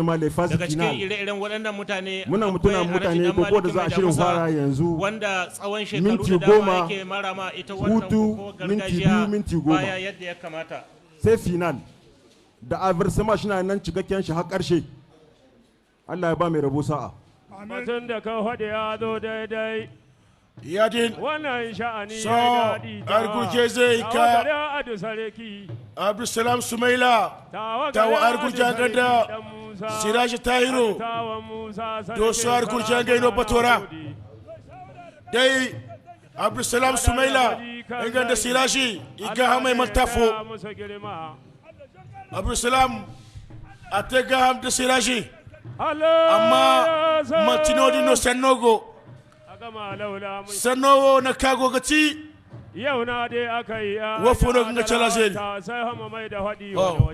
G: daga cikin ire-iren waɗannan mutane
A: mutane ko da za a shirin fara yanzu
G: wanda tsawon shekaru da dama yake marama ita wannan kokowar gargajiya baya yadda ya kamata
A: sai final da aversama shi na nan cikakken shi har ƙarshe Allah ya ba mai rabo sa'a.
E: Batun da ka faɗi ya zo daidai.
H: Yadin.
E: Wannan sha'ani
H: ya daɗi ta. Arguje zai ka. Abdulsalam Sumaila. Tawa arguje gada. Siraji Tahiru. Doso arguje gaino Batora. Dai Abdulsalam Sumaila. Inganda Siraji. Iga hamai Maltafo. Abdulsalam. Atega ham da Siraji. Amma Martinodi no Sanogo Sanogo na kago gati
E: yau na dai aka yi
H: wafono ga chalazeli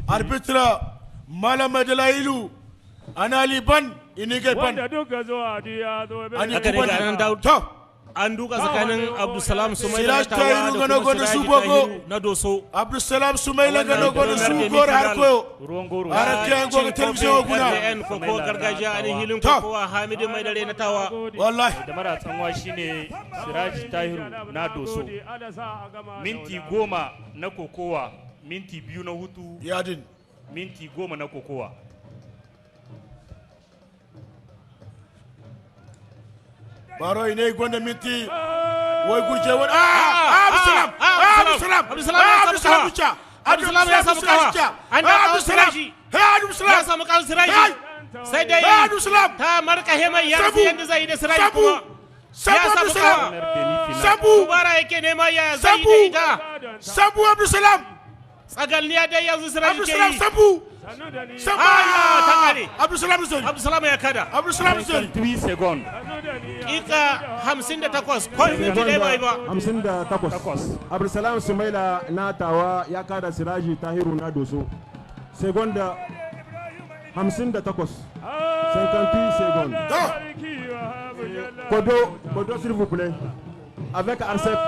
H: arbitra malama dalailu anali ban inige ban
E: wanda duka zuwa ya zo
G: ani ban an duka tsakanin Abdulsalam Sumaila Tawa da kuma Siraji na Doso.
H: Abdulsalam Sumaila ga nogono su gor har koyo araken go television guna
G: en koko gargajiya ani hilin kokowa Hamidu mai dare na Tawa
H: wallahi
K: da mara tsanwa shine Siraji Tahiru na Doso minti 10 na kokowa minti 2 na hutu
H: yadin
K: minti 10 na kokowa
H: baro ine gonda minti way gurje won Abdulsalam
G: ya samu kawa an da Siraji ya samu kawa Siraji sai dai ta marka hemai yanzu yanda zai da Siraji kuma ya samu kawa
H: Sabu
G: bara yake nema ya zai da ita
H: Sabu Abdulsalam
G: tsagalniya dai yanzu Siraji ke yi
H: Sabu
G: Abdulsalam ya kada
H: Abdulsalam
K: 3 seconds
G: ika 58 ko minti dai bai ba
A: 58 Abdulsalam Sumaila na Tawa ya kada Siraji Tahiru na Doso seconda 58 50 secondes Kodo s'il vous plaît avec Arcep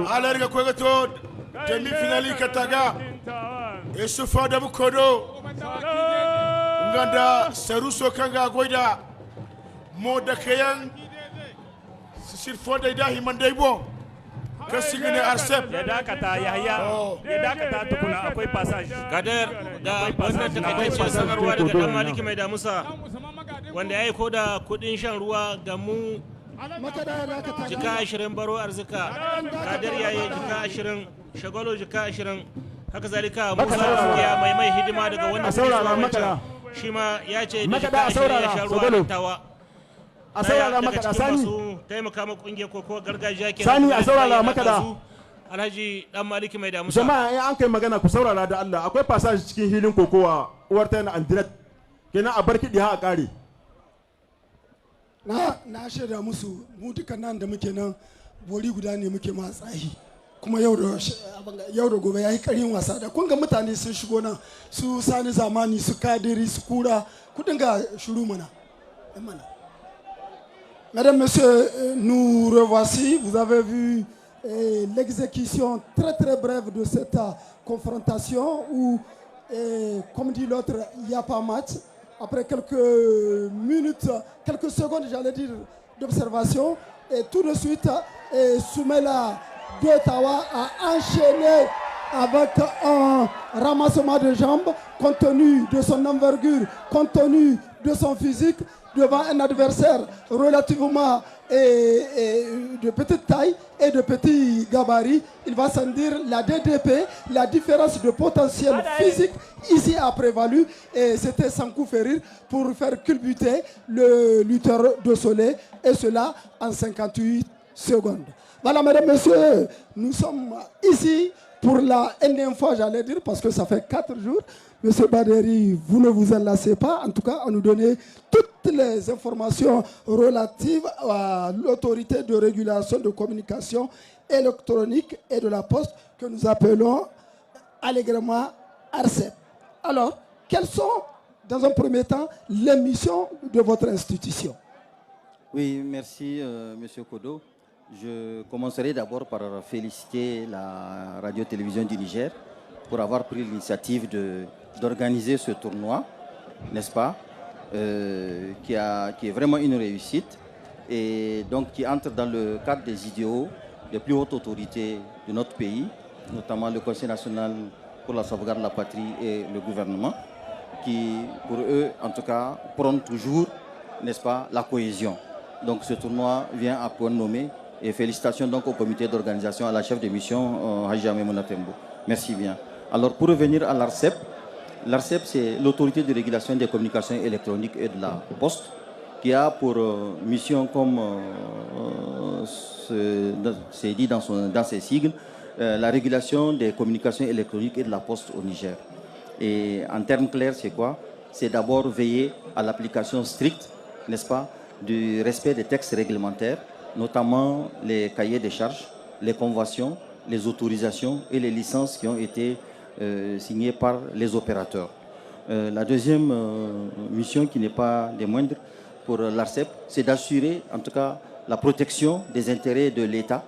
H: alarga kwegato demi finali kataga Isufa da Kodo nganda saruso kanga goida mo da kayan sirfo da dahi mandai bo kasigine Arcep
K: ya dakata Yahya ya dakata tukuna akwai passage
G: Gadar da wannan takaitaccen sanarwa daga dan Maliki mai da Musa wanda ya aiko da kudin shan ruwa ga mu jika 20 baro arzika Kadar yayi jika 20 shagalo jika 20 haka zalika Musa ya mai hidima daga wannan shi ma ya ce da jika 20 ya sha ruwa tawa
A: a saurara maka da Sani
G: taimaka ma kungiyar koko gargajiya ke
A: Sani a saurara maka da
G: Alhaji dan Maliki mai da Musa
A: jama'a in an kai magana ku saurara da Allah akwai passage cikin hilin kokowa uwar ta na Andret kenan a bar kidi ha a kare
J: na shaida musu mu dukan nan da muke nan bori guda ne muke ma tsahi kuma yau da gobe yayi karin wasa da kun ga mutane sun shigo nan su Sani Zamani su Kadiri su Kura ku dinga shiru mana Mesdames, Messieurs, nous revoici. Vous avez vu l'exécution très très brève de cette confrontation où, comme dit l'autre, il n'y a pas match. Après quelques minutes, quelques secondes, j'allais dire, d'observation, et tout de suite, Sumaila d'Ottawa a enchaîné avec un ramassement de jambes, compte tenu de son envergure, compte tenu de son physique, devant un adversaire relativement de petite taille et de petit gabarit. Il va sans dire la DDP, la différence de potentiel physique ici a prévalu et c'était sans coup férir pour faire culbuter le lutteur de Soleil et cela en 58 secondes. Voilà, mesdames, messieurs, nous sommes ici pour la énième fois, j'allais dire, parce que ça fait 4 jours. Monsieur Baderi, vous ne vous enlacez pas, en tout cas, à nous donner toutes les informations relatives à l'autorité de régulation de communication électronique et de la poste que nous appelons allègrement ARCEP. Alors, quelles sont, dans un premier temps, les missions de votre institution?
L: Oui, merci, Monsieur Kodo. Je commencerai d'abord par féliciter la radio-télévision du Niger pour avoir pris l'initiative d'organiser ce tournoi, n'est-ce pas, qui est vraiment une réussite et donc qui entre dans le cadre des idéaux des plus hautes autorités de notre pays, notamment le Conseil national pour la sauvegarde de la patrie et le gouvernement, qui, pour eux, en tout cas, prônent toujours, n'est-ce pas, la cohésion. Donc ce tournoi vient à point nommé. Et félicitations donc au comité d'organisation, à la chef de mission, Haji Amemouna Tembo. Merci bien. Alors pour revenir à l'ARCEP, l'ARCEP c'est l'autorité de régulation des communications électroniques et de la poste, qui a pour mission, comme c'est dit dans ses sigles, la régulation des communications électroniques et de la poste au Niger. Et en termes clairs, c'est quoi? C'est d'abord veiller à l'application stricte, n'est-ce pas, du respect des textes réglementaires, notamment les cahiers des charges, les conventions, les autorisations et les licences qui ont été signées par les opérateurs. La deuxième mission, qui n'est pas des moindres pour l'ARCEP, c'est d'assurer en tout cas la protection des intérêts de l'État,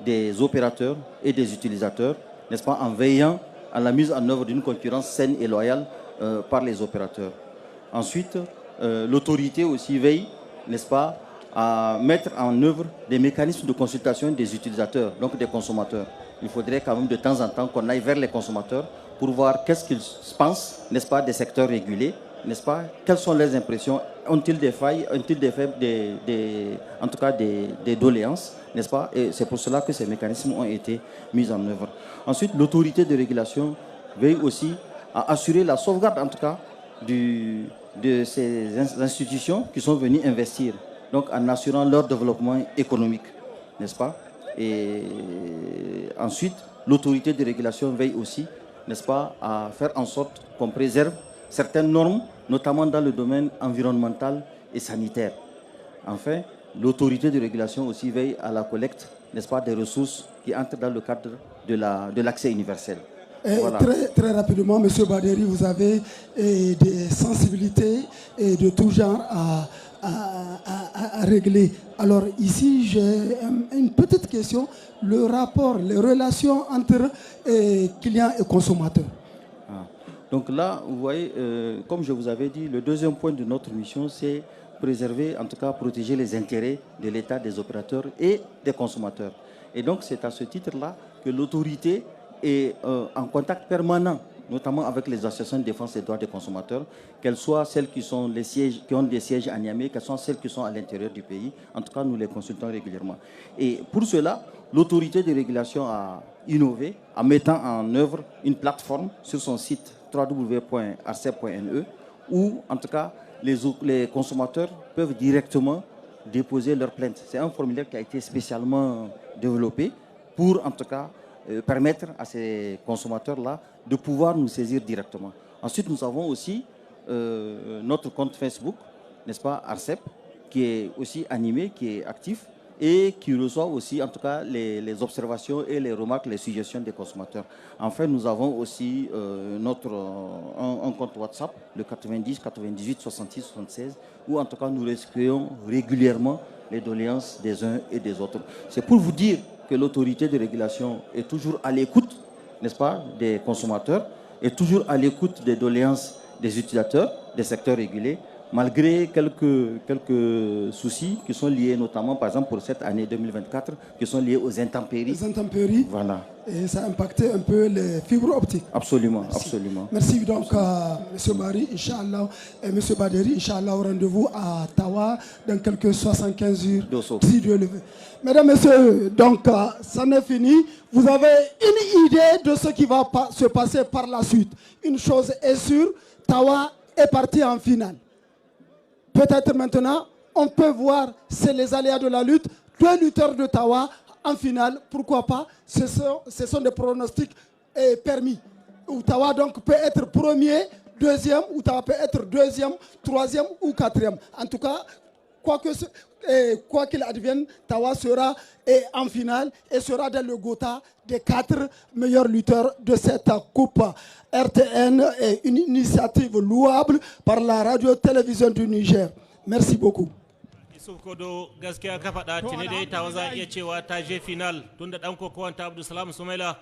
L: des opérateurs et des utilisateurs, n'est-ce pas, en veillant à la mise en œuvre d'une concurrence saine et loyale par les opérateurs. Ensuite, l'autorité aussi veille, n'est-ce pas, à mettre en œuvre des mécanismes de consultation des utilisateurs, donc des consommateurs. Il faudrait quand même de temps en temps qu'on aille vers les consommateurs pour voir qu'est-ce qu'ils pensent, n'est-ce pas, des secteurs régulés, n'est-ce pas, quelles sont leurs impressions, ont-ils des failles, ont-ils en tout cas des doléances, n'est-ce pas, et c'est pour cela que ces mécanismes ont été mis en œuvre. Ensuite, l'autorité de régulation veille aussi à assurer la sauvegarde, en tout cas, de ces institutions qui sont venues investir, donc en assurant leur développement économique, n'est-ce pas? Et ensuite, l'autorité de régulation veille aussi, n'est-ce pas, à faire en sorte qu'on préserve certaines normes, notamment dans le domaine environnemental et sanitaire. Enfin, l'autorité de régulation aussi veille à la collecte, n'est-ce pas, des ressources qui entrent dans le cadre de l'accès universel. Voilà.
J: Très rapidement, M. Baderi, vous avez des sensibilités de tout genre à régler. Alors ici, j'ai une petite question. Le rapport, les relations entre clients et consommateurs.
L: Donc là, vous voyez, comme je vous avais dit, le deuxième point de notre mission, c'est préserver, en tout cas protéger les intérêts de l'État, des opérateurs et des consommateurs. Et donc c'est à ce titre-là que l'autorité est en contact permanent, notamment avec les associations de défense des droits des consommateurs, qu'elles soient celles qui ont des sièges à Niamey, qu'elles soient celles qui sont à l'intérieur du pays. En tout cas, nous les consultons régulièrement. Et pour cela, l'autorité de régulation a innové en mettant en œuvre une plateforme sur son site www.arcep.ne où, en tout cas, les consommateurs peuvent directement déposer leur plainte. C'est un formulaire qui a été spécialement développé pour, en tout cas, permettre à ces consommateurs-là de pouvoir nous saisir directement. Ensuite, nous avons aussi notre compte Facebook, n'est-ce pas, ARCEP, qui est aussi animé, qui est actif et qui reçoit aussi, en tout cas, les observations et les remarques, les suggestions des consommateurs. Enfin, nous avons aussi un compte WhatsApp, le 90 98 66 76, où, en tout cas, nous recueillons régulièrement les doléances des uns et des autres. C'est pour vous dire que l'autorité de régulation est toujours à l'écoute, n'est-ce pas, des consommateurs, est toujours à l'écoute des doléances des utilisateurs, des secteurs régulés, malgré quelques soucis qui sont liés notamment, par exemple, pour cette année 2024, qui sont liés aux intempéries.
J: Les intempéries.
L: Voilà.
J: Et ça a impacté un peu les fibres optiques.
L: Absolument,
J: Merci.
L: absolument.
J: Merci donc à M. Bari, Inch'Allah, et M. Baderi, Inch'Allah, au rendez-vous à Tawa dans quelques 75 jours, si Dieu le veut. Mesdames, Messieurs, donc ça n'est fini. Vous avez une idée de ce qui va se passer par la suite. Une chose est sûre, Tawa est parti en finale. Peut-être maintenant, on peut voir, c'est les aléas de la lutte, 2 lutteurs de Tawa en finale, pourquoi pas, ce sont des pronostics permis. Où Tawa donc peut être premier, deuxième, ou Tawa peut être deuxième, troisième ou quatrième. En tout cas, quoi qu'il advienne, Tawa sera en finale et sera dans le Gotha des 4 meilleurs lutteurs de cette coupe. RTN est une initiative louable par la radio-télévision du Niger. Merci beaucoup.
G: Yusuf Kodo gaskiya ka faɗa tuni dai Tawa za iya cewa ta je final tunda dan kokowanta Abdulsalam Sumaila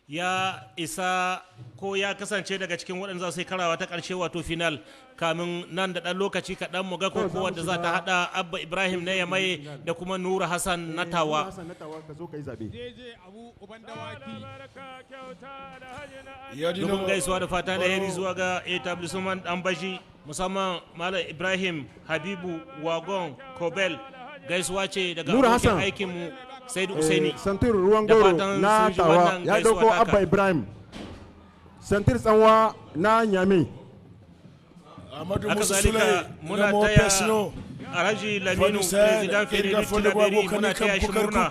G: ya isa ko ya kasance daga cikin waɗanda za su yi karawa ta ƙarshe wato final kamin nan da ɗan lokaci kaɗan mu ga kokowar da za ta haɗa Abba Ibrahim na Yamai da kuma Nura Hassan na Tawa. Dubin gaisuwa da fata alheri zuwa ga etablissement ɗan bashi musamman Malam Ibrahim Habibu Wagon Kobel gaisuwa ce daga abokin aikinmu Saidu Usaini.
A: Santir ruwan goro na Tawa ya dauko Abba Ibrahim. Santir tsanwa na Nyame.
G: Haka zalika muna taya Alhaji Laminu President Federico Tilaberi muna taya shi murna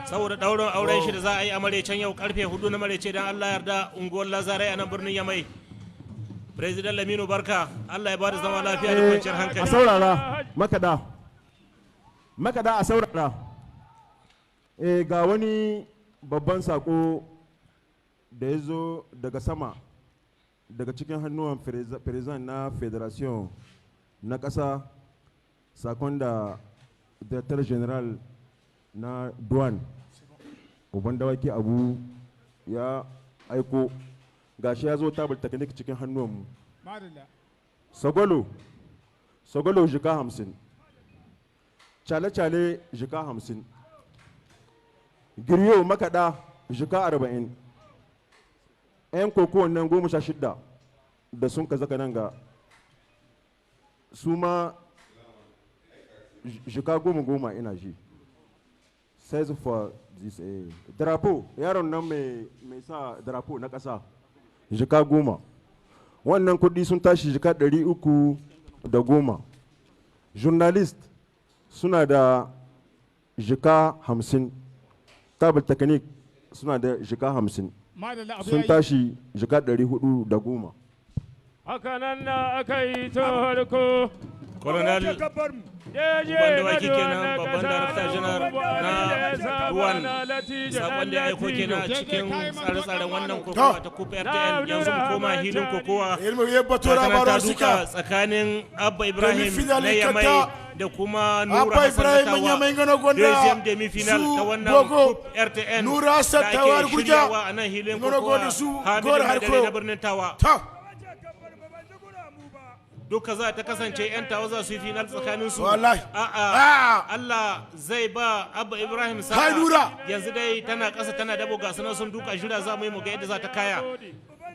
G: saboda daurin auren shi da za a yi a Marecen yau karfe 4 na Marece dan Allah yarda unguwar Lazarai a nan birnin Yamai. President Laminu barka, Allah ya bada zama lafiya da kwanciyar hankali.
A: A saurara makada a saurara. Ga wani babban sako da ya zo daga sama daga cikin hannuwan firizan na federation na ƙasa, sakon da director general na duwan uban dawaki abu ya aiko gashi ya zo tabal technique cikin hannuwanmu. Sagolo jika 50, cale-cale jika 50, giryo makaɗa jika 40, 'yan koko nan 16 da sun ka zaka nan ga su ma jika 10 ina ji. Says for this drapo, yaron nan mai sa drapo na ƙasa jika 10, wannan kuɗi sun tashi jika 310. Journalist suna da jika 50, tablet technique suna da jika 50, sun tashi jika 410.
E: Hakanan na aka yi ta harko.
G: Colonel wanda wake kenan babban darakta janar na ruwan sakon da ya aiko kenan cikin tsare-tsaren wannan kokowa ta kupa RTN. Yanzu mu koma hilin kokowa ta duka tsakanin Abba Ibrahim na Yamai da kuma Nura Hassan Tawa, deuxième demi-final ta wannan kupa RTN da ake shiryawa a nan hilin kokowa Hamidu Madare na birnin Tawa. Duka za ta kasance 'yan Tawa za su yi final tsakanin su. Allah zai ba Abba Ibrahim sa'a. Yanzu dai tana ƙasa tana dabo ga sunan sun duka shida za mu yi mu ga yadda za ta kaya.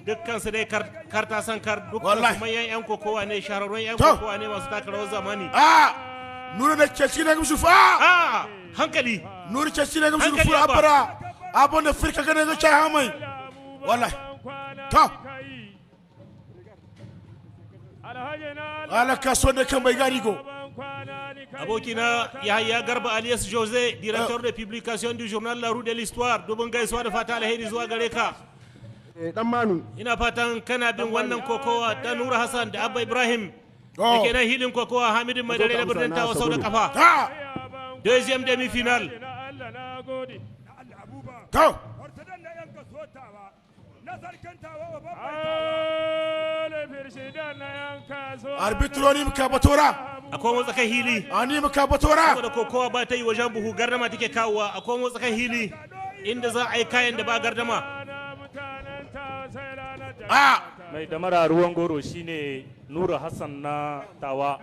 G: Dukkan su dai kar ta san kar, dukkan su manyan 'yan kokowa ne, shahararrun 'yan kokowa ne masu taka rawar zamani.
H: Nura da ceci na gamsu fa.
G: Hankali.
H: Nura ceci na gamsu fa abara. Abon da firka gane ga chai hamai. Wallahi. Ta. Ala kaso da kan bai gari go.
G: Abokina Yahya Garba alias José, directeur de publication du journal La Rue de l'Histoire, dubin gaisuwa da fata alheri zuwa gare ka.
A: Dan Manu.
G: Ina fatan kana bin wannan kokowa ta Nura Hassan da Abba Ibrahim. Da ke nan hilin kokowa Hamidu Madare na birnin Tawa sau da kafa. Deuxième demi-finale.
H: Arbitroni muka batora.
G: Akwai motsa kai hili.
H: Ani muka batora.
G: Saboda kokowa ba ta yi wajen buhu, gardama take kawowa. Akwai motsa kai hili inda za a yi kayan da ba gardama.
K: Mai damara ruwan goro shine Nura Hassan na Tawa.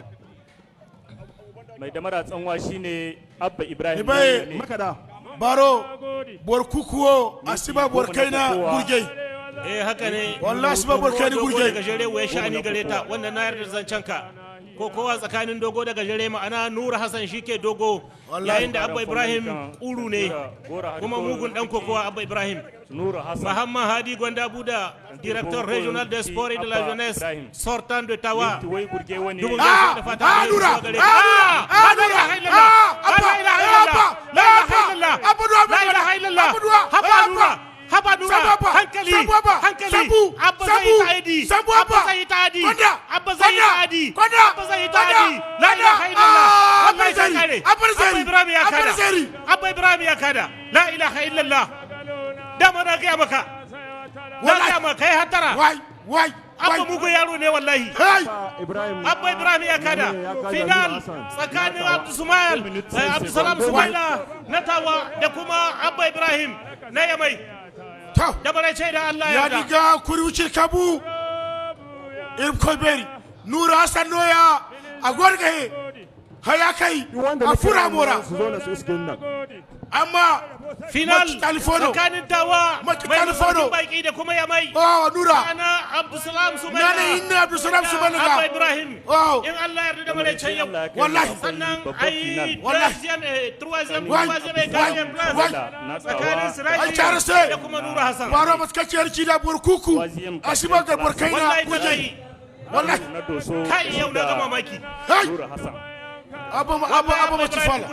K: Mai damara tsanwa shine Abba Ibrahim
H: Ibai
A: makada
H: baro bor kukuwo asiba bor kaina gurgei
G: haka ne
H: wallahi asiba bor kaina gurgei
G: daga jere waya shani gare ta wannan na yarda zancen ka ko kowa tsakanin dogo daga jere ma'ana Nura Hassan shike dogo yayin da Abba Ibrahim kuru ne kuma mugun dan kokowa Abba Ibrahim Muhammad Hadi Gonda Buda directeur régional des sports et de la jeunesse sortant de Tawa haba Nura hankali abba zai ta'adi abba zai ta'adi abba zai ta'adi abba zai ta'adi la ilaha illallah wallahi sai kare abba Ibrahim ya kada abba Ibrahim ya kada la ilaha illallah da mana ga maka wallahi ma kai hatara
H: wai
G: abba mugu yaro ne wallahi abba Ibrahim ya kada final tsakanin Abdulsalam Sumaila na Tawa da kuma abba Ibrahim na Yamai da barece da Allah
H: ya diga kuri wucin kabu irin kolberi Nura Hassan noya a gwargaye haya kai a fura mora amma
G: final tsakanin Tawa mai masaukin baki da kuma Yamai
H: Nura
G: ana Abdulsalam Sumaila
H: na inna Abdulsalam Sumaila
G: Abba Ibrahim in Allah yarda da barece yau
H: wallahi
G: sannan ai troisième et quatrième place tsakanin Siraji da kuma Nura Hassan
H: baro maskaciyar cida burkuku asiba ga burkaina kuje wallahi
G: kai yau na ga mamaki
K: Nura Hassan
H: abba matifala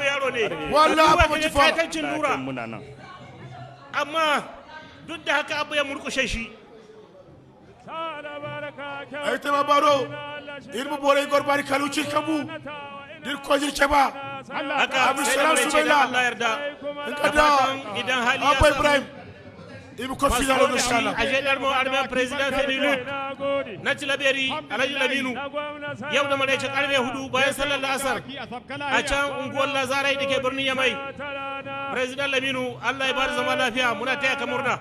H: wallahi abba matifala
G: Nura amma duk da haka abu ya murkushe shi
H: ai ta baro irmu bore gorbari kalucin kabu dir kojir chaba
G: haka
H: Abdulsalam Sumaila
G: Allah yarda
H: kada
G: idan hali
H: Abba Ibrahim ibu ko final do inshallah
G: a jedar mu armen president Fenilu na Tilaberi Alhaji Laminu yau da maraice karfe 4 bayan sallar asar a can unguwar Lazarai dake birnin Yamai president Laminu Allah ya bada zama lafiya muna taya ka murna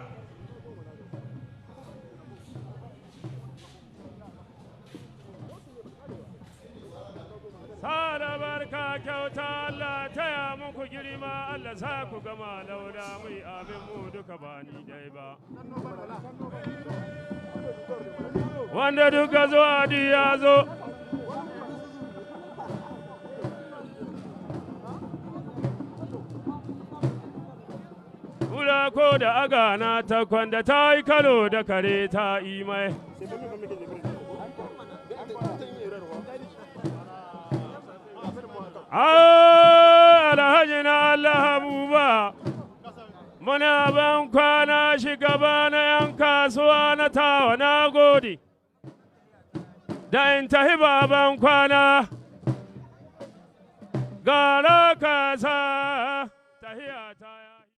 M: Sada barka kyauta Allah taya muku girma Allah sa ku gama launa mai amin mu duka ba ni dai ba. Wanda duka zo adi ya zo. Kula ko da agana ta kwanda ta yi kalo da kare ta imai. Alhaji na Allah Abuba muna ban kwana shugaba na yan kasuwa na Tawa na gode da in tahi baban kwana gara kasa tahiya ta